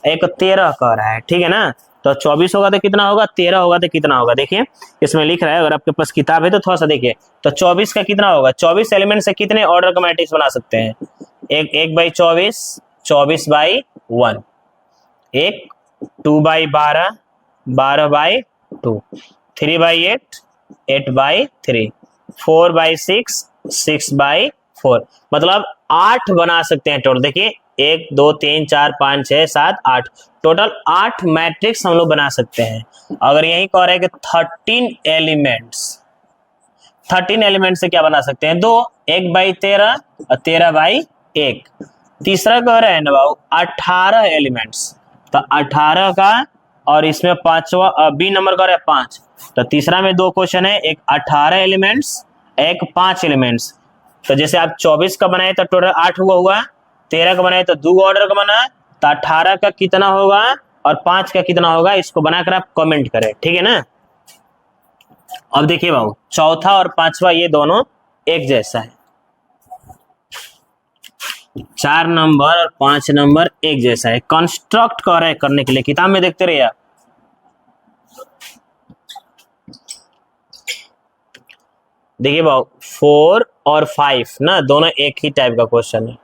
एक 13 कह रहा है, ठीक है ना। तो 24 होगा तो कितना होगा, 13 होगा तो कितना होगा? देखिए इसमें लिख रहा है, अगर आपके पास किताब है तो थोड़ा सा देखिए। तो 24 का कितना होगा? 24 एलिमेंट से कितने ऑर्डर का मैट्रिक्स बना सकते हैं? 1/24, 24/1, एक 2/12, 12/2, 3/8, 8/3, 4/6, 6/4, मतलब 8 बना सकते हैं टोटल। देखिए 1 2 3 4 5 6 7 8, टोटल 8 मैट्रिक्स हम लोग बना सकते हैं। अगर यही कह रहे हैं कि 13 एलिमेंट से क्या बना सकते हैं? 2, 1/13 और 13/1। तीसरा कह रहे हैं ना बाबू 18 एलिमेंट्स, तो 18 का और इसमें पांचवा बी नंबर का 5, तो तीसरा में 2 क्वेश्चन है, एक 18 एलिमेंट्स, एक 5 एलिमेंट्स। तो जैसे आप 24 का बनाए तो टोटल 8 हुआ, 13 का बनाए तो 2 ऑर्डर का बना, तो 18 का कितना होगा और 5 का कितना होगा, इसको बनाकर आप कमेंट करें, ठीक है ना। अब देखिए बाबू चौथा और पांचवा ये दोनों एक जैसा है, 4 नंबर और 5 नंबर एक जैसा है। कंस्ट्रक्ट कर रहे करने के लिए किताब में देखते रहिए। देखिए बाबू 4 और 5 ना दोनों एक ही टाइप का क्वेश्चन है।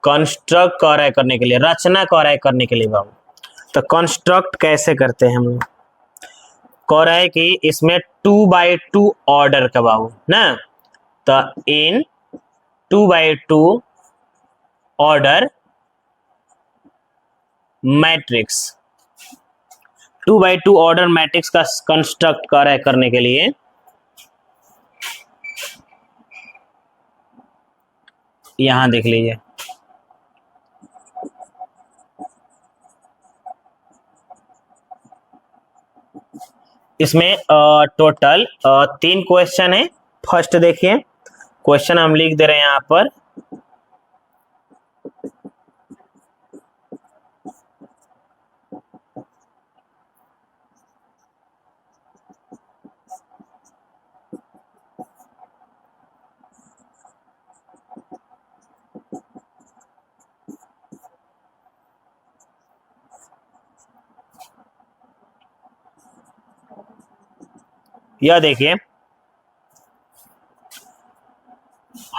कंस्ट्रक्ट कर रहे करने के लिए, रचना कर रहे करने के लिए बाबू, तो कंस्ट्रक्ट कैसे करते हैं हम लोग? कह रहा है कि इसमें 2/2 ऑर्डर का बाबू ना, तो इन 2/2 ऑर्डर मैट्रिक्स, 2/2 ऑर्डर मैट्रिक्स का कंस्ट्रक्ट कर रहा है करने के लिए यहां देख लीजिए, इसमें टोटल 3 क्वेश्चन है। फर्स्ट देखिए क्वेश्चन हम लिख दे रहे हैं यहां पर, यह देखिए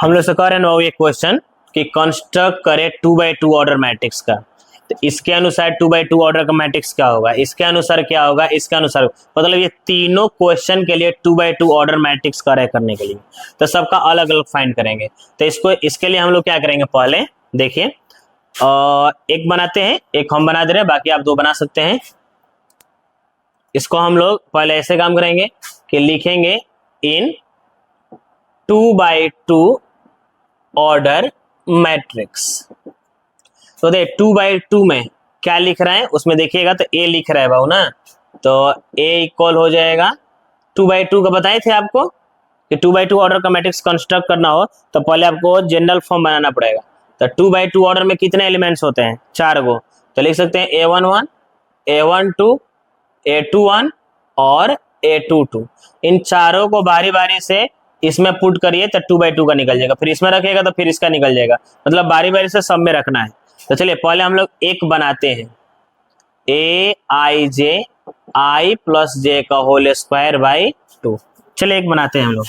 हम लोग से कह रहे हैं वो ये क्वेश्चन कि कंस्ट्रक्ट करे 2x2 ऑर्डर मैट्रिक्स का। तो इसके अनुसार 2x2 ऑर्डर का मैट्रिक्स क्या होगा, इसके अनुसार क्या होगा, इसके अनुसार, मतलब ये तीनों क्वेश्चन के लिए 2x2 ऑर्डर मैट्रिक्स करे करने के लिए तो सबका अलग अलग फाइंड करेंगे। तो इसके लिए हम लोग क्या करेंगे, पहले देखिए एक बनाते हैं, एक हम बना दे रहे हैं, बाकी आप दो बना सकते हैं। इसको हम लोग पहले ऐसे काम करेंगे कि लिखेंगे इन 2x2 ऑर्डर मैट्रिक्स। तो देख 2x2 में क्या लिख रहा है, उसमें देखिएगा तो ए लिख रहा है भाऊ ना, तो ए इक्वल हो जाएगा 2x2 का बताए थे आपको कि 2x2 ऑर्डर का मैट्रिक्स कंस्ट्रक्ट करना हो तो पहले आपको जनरल फॉर्म बनाना पड़ेगा। तो 2x2 ऑर्डर में कितने एलिमेंट्स होते हैं, 4 गो, तो लिख सकते हैं A11, A12, A21 और A22। इन चारों को बारी बारी से इसमें पुट करिए तो 2x2 का निकल जाएगा, फिर इसमें रखिएगा तो फिर इसका निकल जाएगा, मतलब बारी बारी से सब में रखना है। तो चलिए पहले हम लोग एक बनाते हैं, Aij I प्लस जे का होल स्क्वायर बाई 2। चलिए एक बनाते हैं हम लोग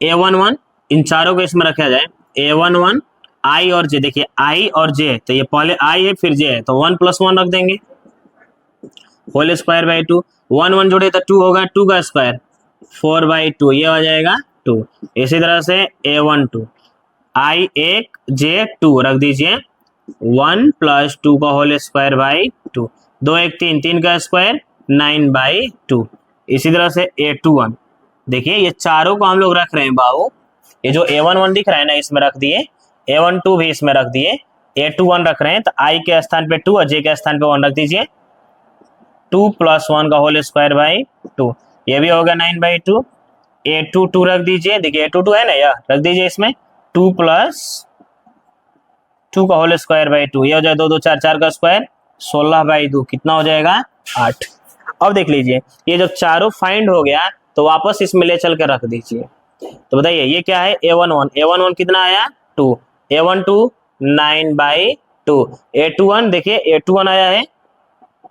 A11, इन चारों को इसमें रखा जाए, A11 I और J, देखिए I और J, तो ये पहले I है फिर J है, तो 1 + 1 रख देंगे होल स्क्वायर बाई 2, 1 1 जोड़े तो 2 होगा, 2 का स्क्वायर 4/2, ये हो जाएगा 2। इसी तरह से A12 I 1 J 2 रख दीजिए, 1 + 2 का होल स्क्वायर बाई 2, 2 1 3, 3 का स्क्वायर 9/2। इसी तरह से A21, देखिए ये चारों को हम लोग रख रहे हैं बाबू, ये जो A11 दिख रहा है ना इसमें रख दिए, A12 भी इसमें रख दिए, A21 रख रहे हैं तो I के स्थान पे 2 और J के स्थान पे 1 रख दीजिए, 2 + 1 का होल स्क्वायर बाई 2, ये भी होगा 9/2। A22 रख दीजिए, देखिए A22 है ना, यह रख दीजिए इसमें 2 + 2 का होल स्क्वायर बाई 2, ये हो जाए 2 2 4, 4 का स्क्वायर 16/2, कितना हो जाएगा 8। अब देख लीजिए ये जब चारों फाइंड हो गया तो वापस इसमें ले चल कर रख दीजिए। तो बताइए ये क्या है, A11 कितना आया 2, A12 9/2, A21 देखिए A21 आया है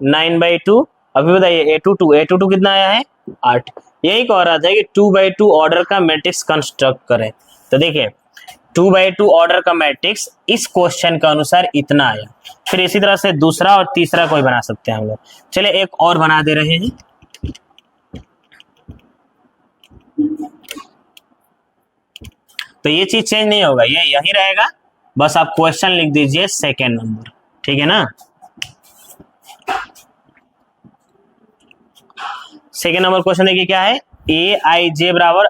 9/2। अभी बताइए A22 कितना आया है 8। यही कह रहा था कि 2x2 ऑर्डर का मैट्रिक्स कंस्ट्रक्ट करें। तो देखिए 2x2 ऑर्डर का मैट्रिक्स इस क्वेश्चन के अनुसार इतना आया, फिर इसी तरह से दूसरा और तीसरा कोई बना सकते हैं हम लोग। चलिए एक और बना दे रहे हैं, तो ये चीज चेंज नहीं होगा, ये यही रहेगा, बस आप क्वेश्चन लिख दीजिए सेकेंड नंबर, ठीक है ना। सेकेंड नंबर क्वेश्चन देखिए क्या है, Aij बराबर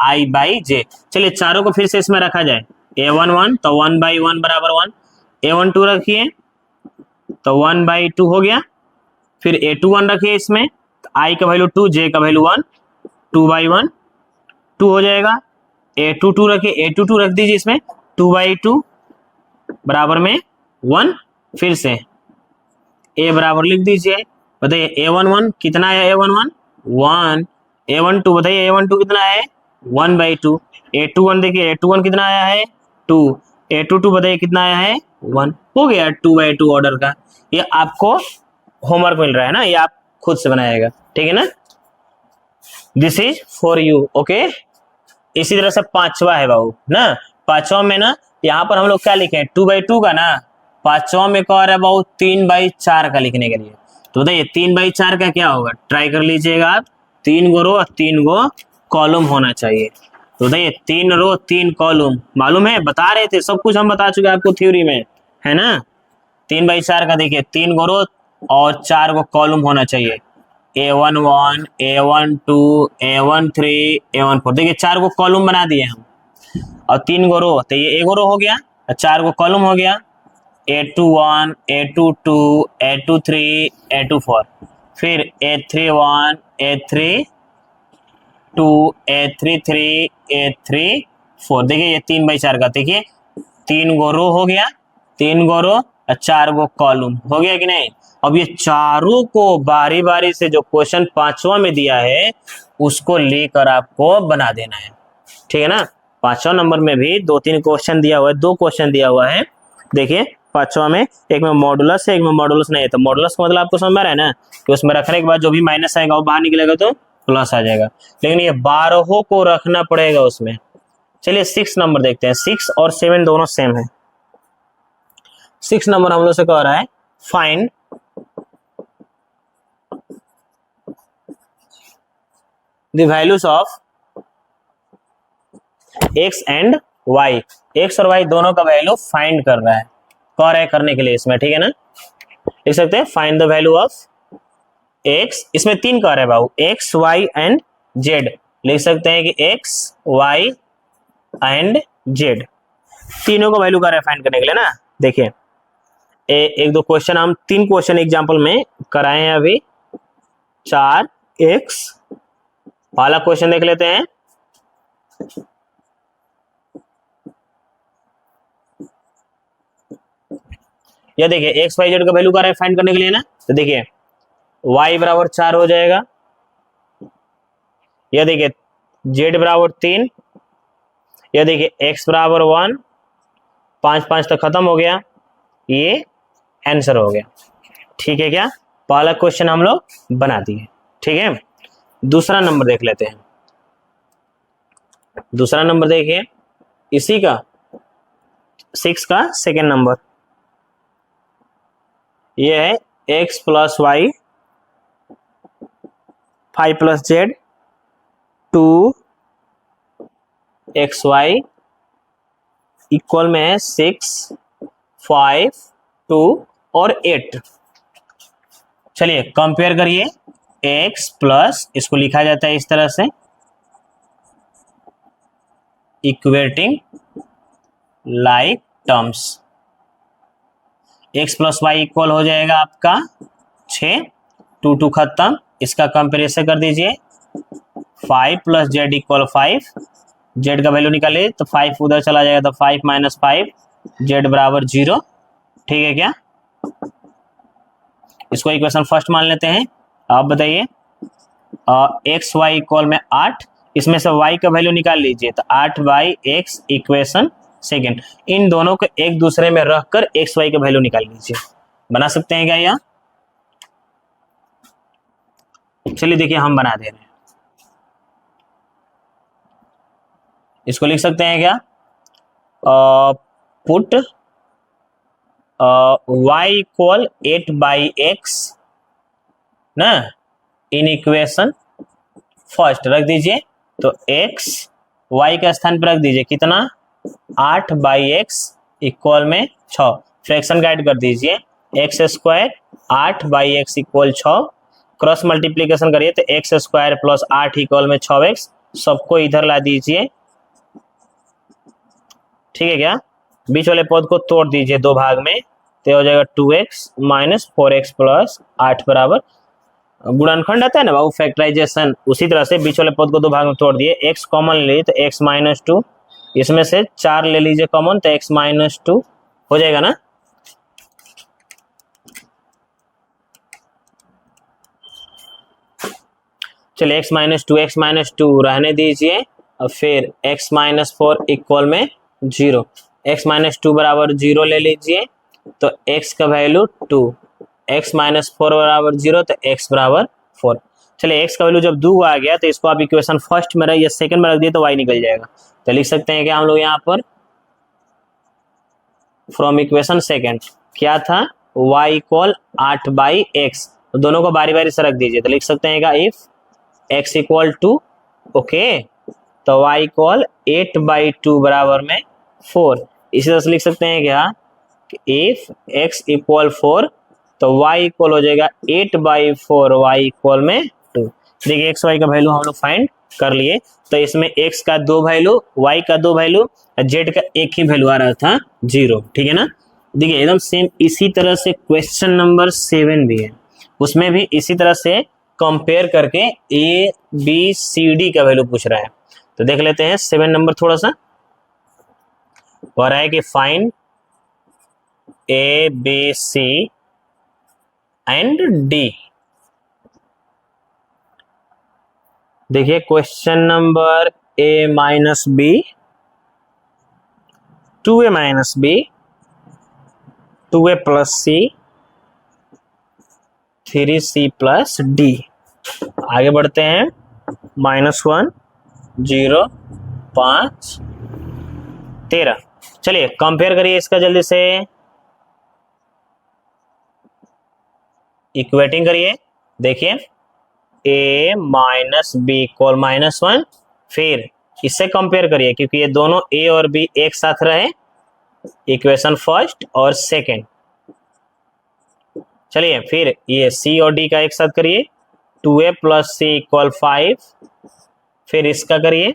I/J। चलिए चारों को फिर से इसमें रखा जाए, A11 तो 1/1 बराबर 1, A12 रखिए तो 1/2 हो गया, फिर A21 रखिए इसमें, तो I का वैल्यू 2, J का वैल्यू 1, 2/1 2 हो जाएगा। A22 रखिए, A22 रख दीजिए इसमें 2/2 बराबर में 1, फिर से A बराबर लिख दीजिए, बताइए A11 कितना है, A11 1, A12 बताइए A12 कितना है 1/2, A21 देखिए A21 कितना आया है 2, A22 बताइए कितना आया है 1, हो गया 2x2 ऑर्डर का। ये आपको होमवर्क मिल रहा है ना, ये आप खुद से बनाएगा, ठीक है ना, this is for you, okay. इसी तरह से पांचवा है बाबू ना, पांचवा में ना यहाँ पर हम लोग क्या लिखे 2x2 का ना, पांचवा में कह रहा है बाबू 3/4 का लिखने के लिए। तो बताइए 3/4 का क्या होगा, ट्राई कर लीजिएगा आप, 3 गो रो और 3 गो कॉलम होना चाहिए। तो बताइए 3 रो 3 कॉलम, मालूम है, बता रहे थे, सब कुछ हम बता चुके हैं आपको थ्योरी में, है ना। 3/4 का देखिए 3 गो रो और 4 गो कॉलम होना चाहिए, A11 A12 A13 A14, देखिए 4 गो कॉलम बना दिए हम, और 3 गो रो, तो ये 1 रो हो गया, 4 गो कॉलम हो गया, A21 A22 A23 A24, फिर A31 A32 A33 A34, देखिए ये 3/4 का, देखिए 3 गो रो हो गया, 3 गो रो और 4 गो कॉलम हो गया कि नहीं। अब ये चारों को बारी बारी से जो क्वेश्चन पांचवा में दिया है उसको लेकर आपको बना देना है, ठीक है ना। पांचवा नंबर में भी 2-3 क्वेश्चन दिया हुआ है, 2 क्वेश्चन दिया हुआ है, देखिए पांचवा में, एक में मॉडुलस है, एक में मॉडुलस नहीं है। तो मॉडुलस का मतलब आपको समझ में आ रहा है ना कि उसमें रखने के बाद जो भी माइनस आएगा वो बाहर निकलेगा तो प्लस आ जाएगा, लेकिन ये 12 को रखना पड़ेगा उसमें। चलिए 6 नंबर देखते हैं। 6 और 7 दोनों सेम है। 6 नंबर हम लोग से कह रहा है find the values of x and y। x और y दोनों का वैल्यू फाइंड कर रहा है, कह रहा है करने के लिए इसमें, ठीक है ना। लिख सकते हैं find the value of x, इसमें 3 कह रहा है बाबू, x y एंड z। लिख सकते हैं कि x y एंड z तीनों का वैल्यू कह रहा है फाइंड करने के लिए ना। देखिए एक दो क्वेश्चन, हम 3 क्वेश्चन एग्जाम्पल में कराए हैं अभी। 4x, पहला क्वेश्चन देख लेते हैं। या देखिए एक्स वाई जेड का वैल्यू कह रहा है फाइंड करने के लिए ना, तो देखिए y बराबर 4 हो जाएगा, या देखिए z बराबर 3, या देखिए x बराबर 1, 5 5 तक खत्म हो गया, ये आंसर हो गया। ठीक है क्या, पहला क्वेश्चन हम लोग बना दिए। ठीक है, दूसरा नंबर देख लेते हैं। दूसरा नंबर देखिए इसी का 6 का सेकेंड नंबर, ये है x plus y 5 plus z 2xy equal में है 6 5 2 और 8। चलिए कंपेयर करिए, x प्लस, इसको लिखा जाता है इस तरह से equating like terms. x plus y equal हो जाएगा आपका 6, 2 2 खत्म, इसका कंपेरिजन कर दीजिए। 5 प्लस जेड इक्वल 5, जेड का वैल्यू निकालिए तो 5 उधर चला जाएगा तो 5 माइनस 5, जेड बराबर 0। ठीक है क्या, इसको इक्वेशन फर्स्ट मान लेते हैं। आप बताइए एक्स वाई इक्वल में 8, इसमें से y का वैल्यू निकाल लीजिए तो 8/x इक्वेशन सेकेंड। इन दोनों को एक दूसरे में रखकर एक्स वाई का वैल्यू निकाल लीजिए। बना सकते हैं क्या यह? चलिए देखिए हम बना दे रहे हैं, इसको लिख सकते हैं क्या, पुट y इक्वल 8/x ना इन इक्वेशन फर्स्ट रख दीजिए, तो x y के स्थान पर रख दीजिए कितना, 8/x इक्वल में 6, फ्रैक्शन का ऐड कर दीजिए, x square 8/x equal 6, cross multiplication करिए तो एक्स स्क्वायर प्लस 8 इक्वल में 6x, सबको इधर ला दीजिए। ठीक है क्या, बीच वाले पद को तोड़ दीजिए 2 भाग में, तो हो जाएगा 2x माइनस 4x प्लस 8 बराबर, गुणनखंड आता है ना बाबू फैक्टराइजेशन, उसी तरह से बीच वाले पद को 2 भाग में तोड़ दिए, x कॉमन ले लीजिए तो x माइनस 2, इसमें से 4 ले लीजिए कॉमन तो x माइनस 2 हो जाएगा ना। चलिए x माइनस टू रहने दीजिए, और फिर x माइनस 4 इक्वल में 0, x माइनस 2 बराबर 0 ले लीजिए तो x का वैल्यू 2, x माइनस 4 बराबर 0 तो x बराबर 4। चलिए x का वैल्यू जब 2 आ गया तो इसको आप इक्वेशन फर्स्ट में या सेकंड में रख दिए तो y निकल जाएगा। तो लिख सकते हैं कि हम लोग यहाँ पर फ्रॉम इक्वेशन सेकंड क्या था, y इक्वल 8/x, तो दोनों को बारी बारी से रख दीजिए, तो लिख सकते हैं if x equal to okay तो y इक्वल 8/2 बराबर में 4। इसी तरह से लिख सकते हैं क्या, इफ x इक्वल 4 तो y इक्वल हो जाएगा 8/4, y इक्वल में 2। देखिए x y का वैल्यू हम लोग फाइंड कर लिए, तो इसमें x का 2 वैल्यू, y का 2 वैल्यू, z का एक ही वैल्यू आ रहा था 0। ठीक है ना, देखिए एकदम सेम इसी तरह से क्वेश्चन नंबर 7 भी है, उसमें भी इसी तरह से कंपेयर करके a b c d का वैल्यू पूछ रहा है। तो देख लेते हैं 7 नंबर, थोड़ा सा हो रहा है कि find a b c and d। देखिए question number a minus b, 2a minus b 2a plus c, 3c plus d. आगे बढ़ते हैं, -1, 0, 5, 13। चलिए कंपेयर करिए इसका जल्दी से, इक्वेटिंग करिए। देखिए a माइनस बी इक्वल -1, फिर इससे कंपेयर करिए क्योंकि ये दोनों a और b एक साथ रहे, इक्वेशन फर्स्ट और सेकंड। चलिए फिर ये c और d का एक साथ करिए, 2a प्लस सी इक्वल 5, फिर इसका करिए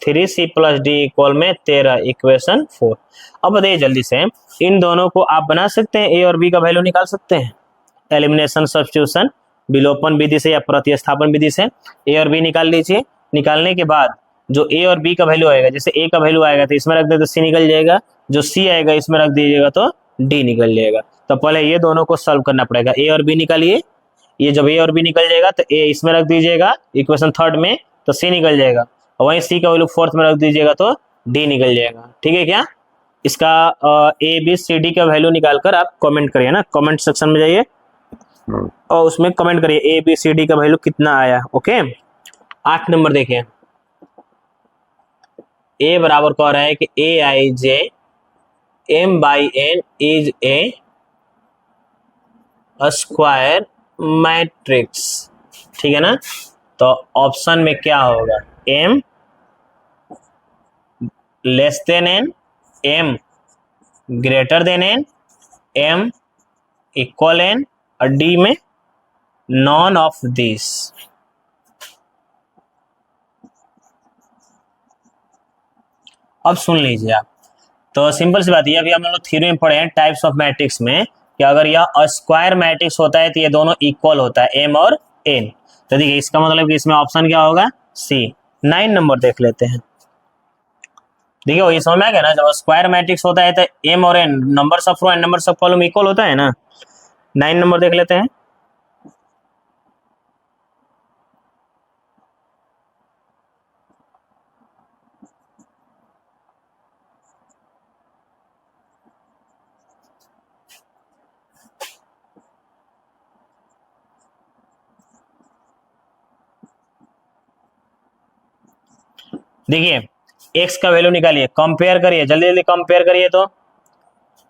3c प्लस डी इक्वल में 13, इक्वेशन 4। अब बताइए जल्दी से, इन दोनों को आप बना सकते हैं, a और b का वैल्यू निकाल सकते हैं एलिमिनेशन सब्स्टिट्यूशन विलोपन विधि से या प्रतिस्थापन विधि से। a और b निकाल लीजिए। निकालने के बाद जो a और b का वैल्यू आएगा, जैसे a का वैल्यू आएगा तो इसमें रख दे तो c निकल जाएगा, जो c आएगा इसमें रख दीजिएगा तो d निकल जाएगा। तो पहले ये दोनों को सॉल्व करना पड़ेगा, a और b निकालिए। ये जब a और b निकल जाएगा तो a इसमें रख दीजिएगा इक्वेशन थर्ड में, तो c निकल जाएगा, और वहीं c का वैल्यू फोर्थ में रख दीजिएगा तो d निकल जाएगा। ठीक है क्या? इसका a b c d का वैल्यू निकालकर आप कमेंट करिए ना, कमेंट सेक्शन में जाइए और उसमें कमेंट करिए ए बी सी डी का वैल्यू कितना आया। ओके, 8 नंबर देखिए, ए बराबर कह रहा है कि A I J M by N is a square matrix. ठीक है ना? तो ऑप्शन में क्या होगा, M less than N, M greater than N, M equal N, और डी में नॉन ऑफ दिस। अब सुन लीजिए आप, तो सिंपल सी बात है, अभी हम लोग थ्योरी में पढ़े हैं टाइप्स ऑफ मैट्रिक्स में कि अगर यह स्क्वायर मैट्रिक्स होता है तो ये दोनों इक्वल होता है, एम और एन। तो देखिए इसका मतलब कि इसमें ऑप्शन क्या होगा, सी। 9 नंबर देख लेते हैं। देखिए ये समझ में आ गया ना, जब स्क्वायर मैट्रिक्स होता है तो एम और n, numbers of row and numbers of column equal होता है ना। 9 नंबर देख लेते हैं। देखिए x का वैल्यू निकालिए, कंपेयर करिए, जल्दी जल्दी कंपेयर करिए। तो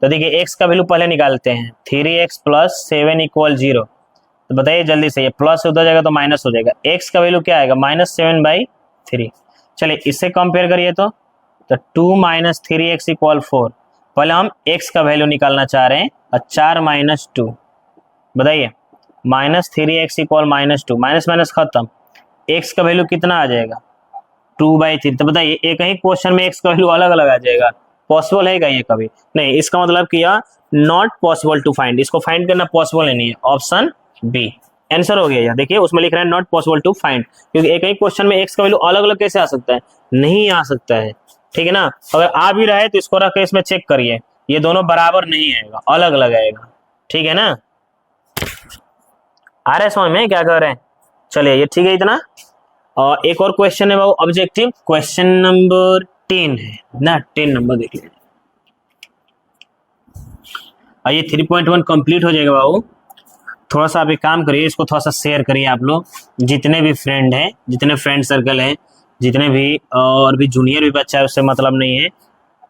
देखिए x का वैल्यू पहले निकालते हैं, 3x प्लस 7 इक्वल 0। तो बताइए जल्दी से, ये प्लस हो जाएगा तो माइनस हो जाएगा, x का वैल्यू क्या आएगा, -7/3। चलिए इससे कंपेयर करिए तो 2 माइनस 3x इक्वल 4। पहले हम x का वैल्यू निकालना चाह रहे हैं, और 4 माइनस 2, बताइए -3x इक्वल -2, माइनस माइनस खत्म, x का वैल्यू कितना आ जाएगा, 2/3। तो बताइए एक ही क्वेश्चन में x का वैल्यू अलग अलग आ जाएगा, पॉसिबल है क्या ये कभी? नहीं, इसका मतलब कि यह नॉट पॉसिबल टू फाइंड, इसको फाइंड करना पॉसिबल नहीं है, ऑप्शन बी आंसर हो गया। देखिए उसमें लिख रहा है नॉट पॉसिबल टू फाइंड, क्योंकि एक ही क्वेश्चन में x का वैल्यू अलग अलग कैसे आ सकता है, नहीं आ सकता है। ठीक है ना? अगर आ भी रहा है तो इसको रख के इसमें चेक करिए, ये दोनों बराबर नहीं आएगा, अलग अलग आएगा। ठीक है ना? आ रहा है समझ में क्या कर रहे हैं? चलिए ये ठीक है इतना। और एक और क्वेश्चन है वो ऑब्जेक्टिव क्वेश्चन नंबर 10 है ना, 10 नंबर देख लीजिए। ये 3.1 कंप्लीट हो जाएगा बाबू। थोड़ा सा आप एक काम करिए, इसको थोड़ा सा शेयर करिए आप लोग, जितने भी फ्रेंड हैं, जितने फ्रेंड सर्कल हैं, जितने भी और भी जूनियर भी बच्चा है उससे मतलब नहीं है,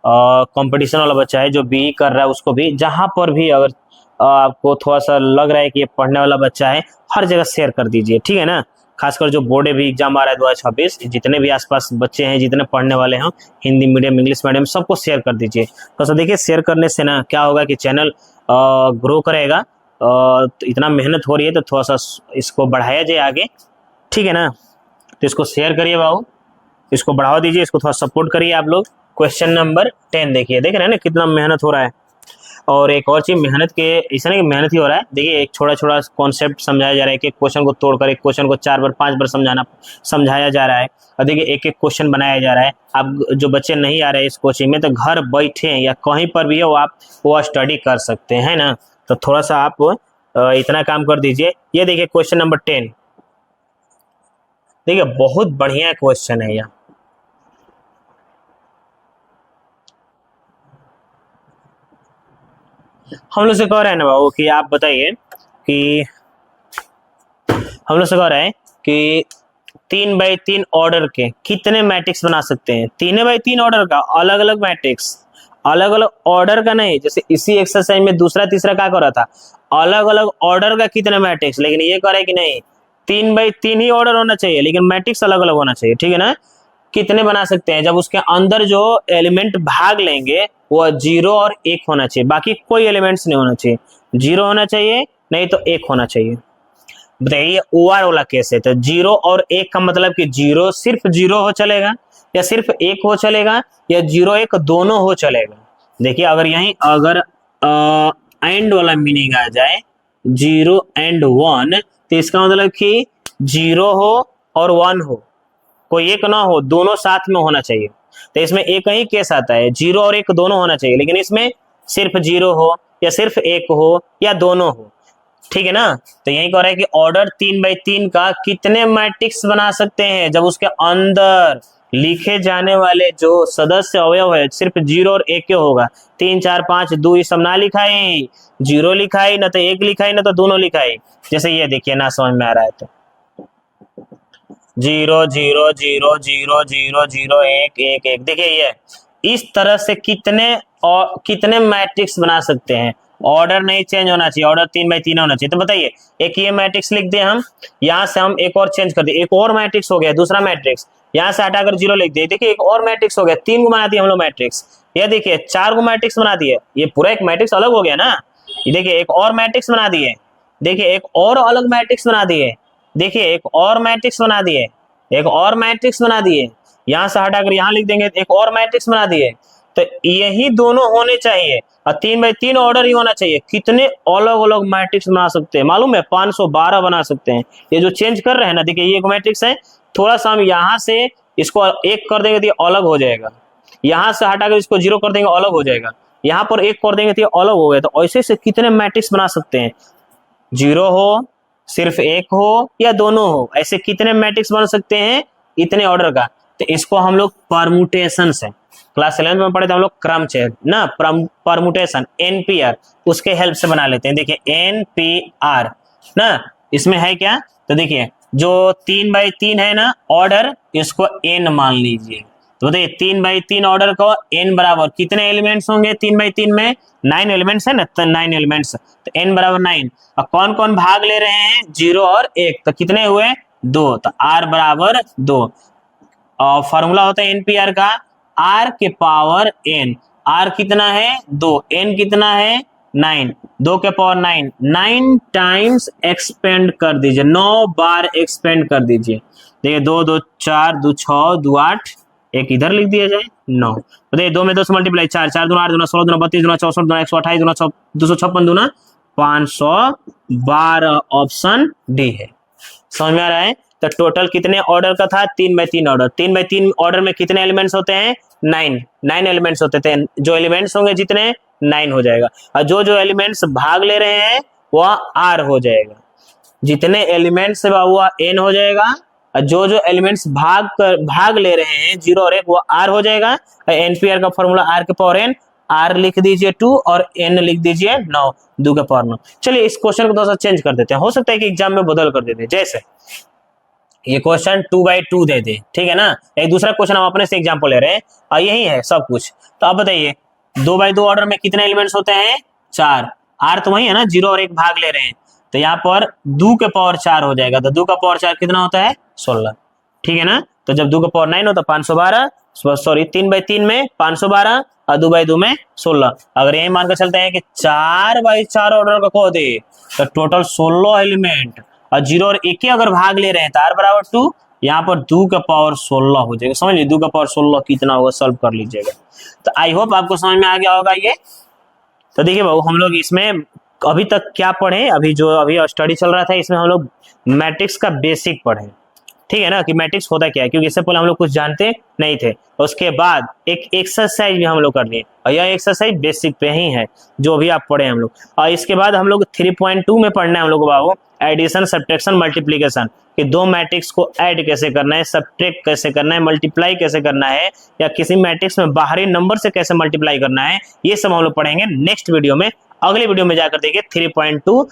कंपटीशन वाला बच्चा है जो बी कर रहा है उसको भी, जहां पर भी अगर आपको थोड़ा सा लग रहा है कि ये पढ़ने वाला बच्चा है, हर जगह शेयर कर दीजिए। ठीक है ना? खासकर जो बोर्ड भी एग्जाम आ रहा है 2026, जितने भी आसपास बच्चे हैं, जितने पढ़ने वाले हैं, हिंदी मीडियम इंग्लिश मीडियम, सबको शेयर कर दीजिए। तो देखिए शेयर करने से ना क्या होगा कि चैनल ग्रो करेगा, तो इतना मेहनत हो रही है तो थोड़ा सा इसको बढ़ाया जाए आगे। ठीक है ना? तो इसको शेयर करिए बाबू, इसको बढ़ावा दीजिए, इसको थोड़ा सपोर्ट करिए आप लोग। क्वेश्चन नंबर 10 देखिए, देख रहे हैं ना कितना मेहनत हो रहा है। और एक और चीज, मेहनत के ऐसा नहीं कि मेहनत ही हो रहा है, देखिए एक छोटा छोटा कॉन्सेप्ट समझाया जा रहा है, एक क्वेश्चन को तोड़कर एक क्वेश्चन को 4 बार 5 बार समझाया जा रहा है। और देखिए एक एक क्वेश्चन बनाया जा रहा है। आप जो बच्चे नहीं आ रहे हैं इस कोचिंग में, तो घर बैठे या कहीं पर भी हो आप वो स्टडी कर सकते हैं ना। तो थोड़ा सा आप इतना काम कर दीजिए। ये देखिए क्वेश्चन नंबर 10, देखिए बहुत बढ़िया क्वेश्चन है यहाँ। हम लोग से कह रहे हैं ना बाबू कि आप बताइए कि हम लोग से कह रहे हैं कि 3x3 ऑर्डर के कितने मैट्रिक्स बना सकते हैं। 3x3 ऑर्डर का अलग अलग मैट्रिक्स, अलग अलग ऑर्डर का नहीं, जैसे इसी एक्सरसाइज में दूसरा तीसरा क्या कर रहा था, अलग अलग ऑर्डर का कितने मैट्रिक्स, लेकिन ये कह रहे हैं कि नहीं 3x3 ही ऑर्डर होना चाहिए लेकिन मैट्रिक्स अलग अलग होना चाहिए, ठीक है ना। कितने बना सकते हैं, जब उसके अंदर जो एलिमेंट भाग लेंगे वो 0 और 1 होना चाहिए, बाकी कोई एलिमेंट्स नहीं होना चाहिए, 0 होना चाहिए नहीं तो 1 होना चाहिए। बताइए ओआर वाला केस है तो 0 और 1 का मतलब कि 0 सिर्फ 0 हो चलेगा या सिर्फ 1 हो चलेगा या 0 1 दोनों हो चलेगा। देखिए अगर यहीं अगर एंड वाला मीनिंग आ जाए 0 and 1 तो इसका मतलब कि 0 हो और 1 हो, कोई एक ना हो, दोनों साथ में होना चाहिए। तो इसमें एक ही केस आता है 0 और 1 दोनों होना चाहिए, लेकिन इसमें सिर्फ 0 हो या सिर्फ 1 हो या दोनों हो, ठीक है ना। तो यही कह रहा है कि ऑर्डर 3x3 का कितने मैट्रिक्स बना सकते हैं जब उसके अंदर लिखे जाने वाले जो सदस्य अवयव है सिर्फ 0 और 1 के होगा। 3 4 5 2 ये सब ना लिखाई, 0 लिखाई ना तो 1 लिखाई ना तो दोनों लिखाई। जैसे ये देखिए ना समझ में आ रहा है तो 0 0 0 0 0 0 1 1 1, देखिए ये इस तरह से कितने मैट्रिक्स बना सकते हैं। ऑर्डर नहीं चेंज होना चाहिए, ऑर्डर 3x3 होना चाहिए। तो बताइए एक ये मैट्रिक्स लिख दिए हम, यहाँ से हम एक और चेंज कर दिए, एक और मैट्रिक्स हो गया, दूसरा मैट्रिक्स यहाँ से हटाकर 0 लिख दिए, देखिए एक और मैट्रिक्स हो गया, 3 को बना दिए हम लोग मैट्रिक्स। ये देखिए 4 को मैट्रिक्स बना दिए, ये पूरा एक मैट्रिक्स अलग हो गया ना। ये देखिए एक और मैट्रिक्स बना दिए, देखिए एक और अलग मैट्रिक्स बना दिए, देखिए एक और मैट्रिक्स बना दिए, एक और मैट्रिक्स बना दिए, यहाँ से हटाकर यहाँ लिख देंगे एक और मैट्रिक्स बना दिए। तो यही दोनों होने चाहिए और 3x3 ऑर्डर ही होना चाहिए। कितने अलग अलग मैट्रिक्स बना सकते हैं मालूम है, 512 बना सकते हैं। ये जो चेंज कर रहे हैं ना, देखिए ये एक मैट्रिक्स है, थोड़ा सा हम यहाँ से इसको 1 कर देंगे तो ये अलग हो जाएगा, यहाँ से हटाकर इसको 0 कर देंगे अलग हो जाएगा, यहाँ पर 1 कर देंगे तो ये अलग हो गया। तो ऐसे से कितने मैट्रिक्स बना सकते हैं, 0 हो, सिर्फ 1 हो या दोनों हो, ऐसे कितने मैट्रिक्स बन सकते हैं इतने ऑर्डर का। तो इसको हम लोग परमुटेशन से क्लास 11 में पढ़े थे हम लोग, क्रमचय ना, परमुटेशन NPR उसके हेल्प से बना लेते हैं। देखिए NPR ना, इसमें है क्या, तो देखिए जो 3x3 है ना ऑर्डर, इसको n मान लीजिए। तो बताइए 3x3 ऑर्डर को n बराबर कितने एलिमेंट्स होंगे, 3x3 में 9 एलिमेंट्स है ना, तो 9 एलिमेंट्स, तो n बराबर 9। और कौन कौन भाग ले रहे हैं, 0 और 1, तो कितने हुए 2, तो r बराबर 2। और फॉर्मूला होता है NPR का r के पावर n, r कितना है 2, n कितना है 9, 2 के पावर 9, 9 टाइम्स एक्सपेंड कर दीजिए, 9 बार एक्सपेंड कर दीजिए। देखिए 2 2 4 2 6 2 8, एक इधर लिख दिया जाए 9, तो देखिए 2 में 2 से मल्टीप्लाई 4 4 दूना 8 दूना 16 दूना 32 दूना 64 दूना 128 दूना 256 दूना 512, ऑप्शन डी है। समझ में आ रहा है। तो टोटल कितने ऑर्डर का था, 3x3 ऑर्डर। 3x3 ऑर्डर में कितने एलिमेंट्स होते हैं, 9 एलिमेंट्स होते थे, जो एलिमेंट्स होंगे जितने 9 हो जाएगा, और जो एलिमेंट्स भाग ले रहे हैं वह r हो जाएगा। जितने एलिमेंट्स है वह n हो जाएगा, और जो एलिमेंट्स भाग ले रहे हैं 0 और 1 वो r हो जाएगा। NPR का फॉर्मूला r के पावर n, r लिख दीजिए 2 और n लिख दीजिए 9, 2 के पावर 9। चलिए इस क्वेश्चन को थोड़ा सा चेंज कर देते हैं, हो सकता है कि एग्जाम में बदल कर देते हैं। जैसे ये क्वेश्चन 2x2 दे दे, ठीक है ना, एक दूसरा क्वेश्चन हम अपने से एग्जाम्पल ले रहे हैं और यही है सब कुछ। तो अब बताइए 2x2 ऑर्डर में कितने एलिमेंट्स होते हैं, 4, r तो वही है ना, 0 और 1 भाग ले रहे हैं, तो यहाँ पर 2 के पावर 4 हो जाएगा। तो 2 का पावर 4 कितना होता है, 16, ठीक है ना। तो जब 2 का पावर 9 होता है 512, सॉरी 3x3 में 512 और 2x2 में 16। अगर यही मानकर चलते हैं कि 4x4 ऑर्डर का कह दे तो टोटल 16 एलिमेंट, और 0 और 1 अगर भाग ले रहे हैं तो r बराबर 2, यहाँ पर 2 का पावर 16 हो जाएगा। समझ लीजिए 2 का पावर 16 कितना होगा, सॉल्व कर लीजिएगा। तो आई होप आपको समझ में आ गया होगा ये। तो देखिए बाबू हम लोग इसमें अभी तक क्या पढ़े, अभी स्टडी चल रहा था इसमें हम लोग मैट्रिक्स का बेसिक पढ़े, ठीक है ना, कि मैट्रिक्स होता क्या है, क्योंकि इससे पहले हम लोग कुछ जानते नहीं थे। उसके बाद एक एक्सरसाइज भी हम लोग कर लिए, और यह एक्सरसाइज बेसिक पे ही है जो भी आप पढ़े हम लोग। और इसके बाद हम लोग 3.2 में पढ़ना है हम लोग बाबू, एडिशन सब्ट्रैक्शन मल्टीप्लिकेशन, कि दो मैट्रिक्स को ऐड कैसे करना है, सब्ट्रैक्ट कैसे करना है, मल्टीप्लाई कैसे करना है, या किसी मैट्रिक्स में बाहरी नंबर से कैसे मल्टीप्लाई करना है, ये सब हम लोग पढ़ेंगे नेक्स्ट वीडियो में। अगले वीडियो में जाकर देखिए 3.2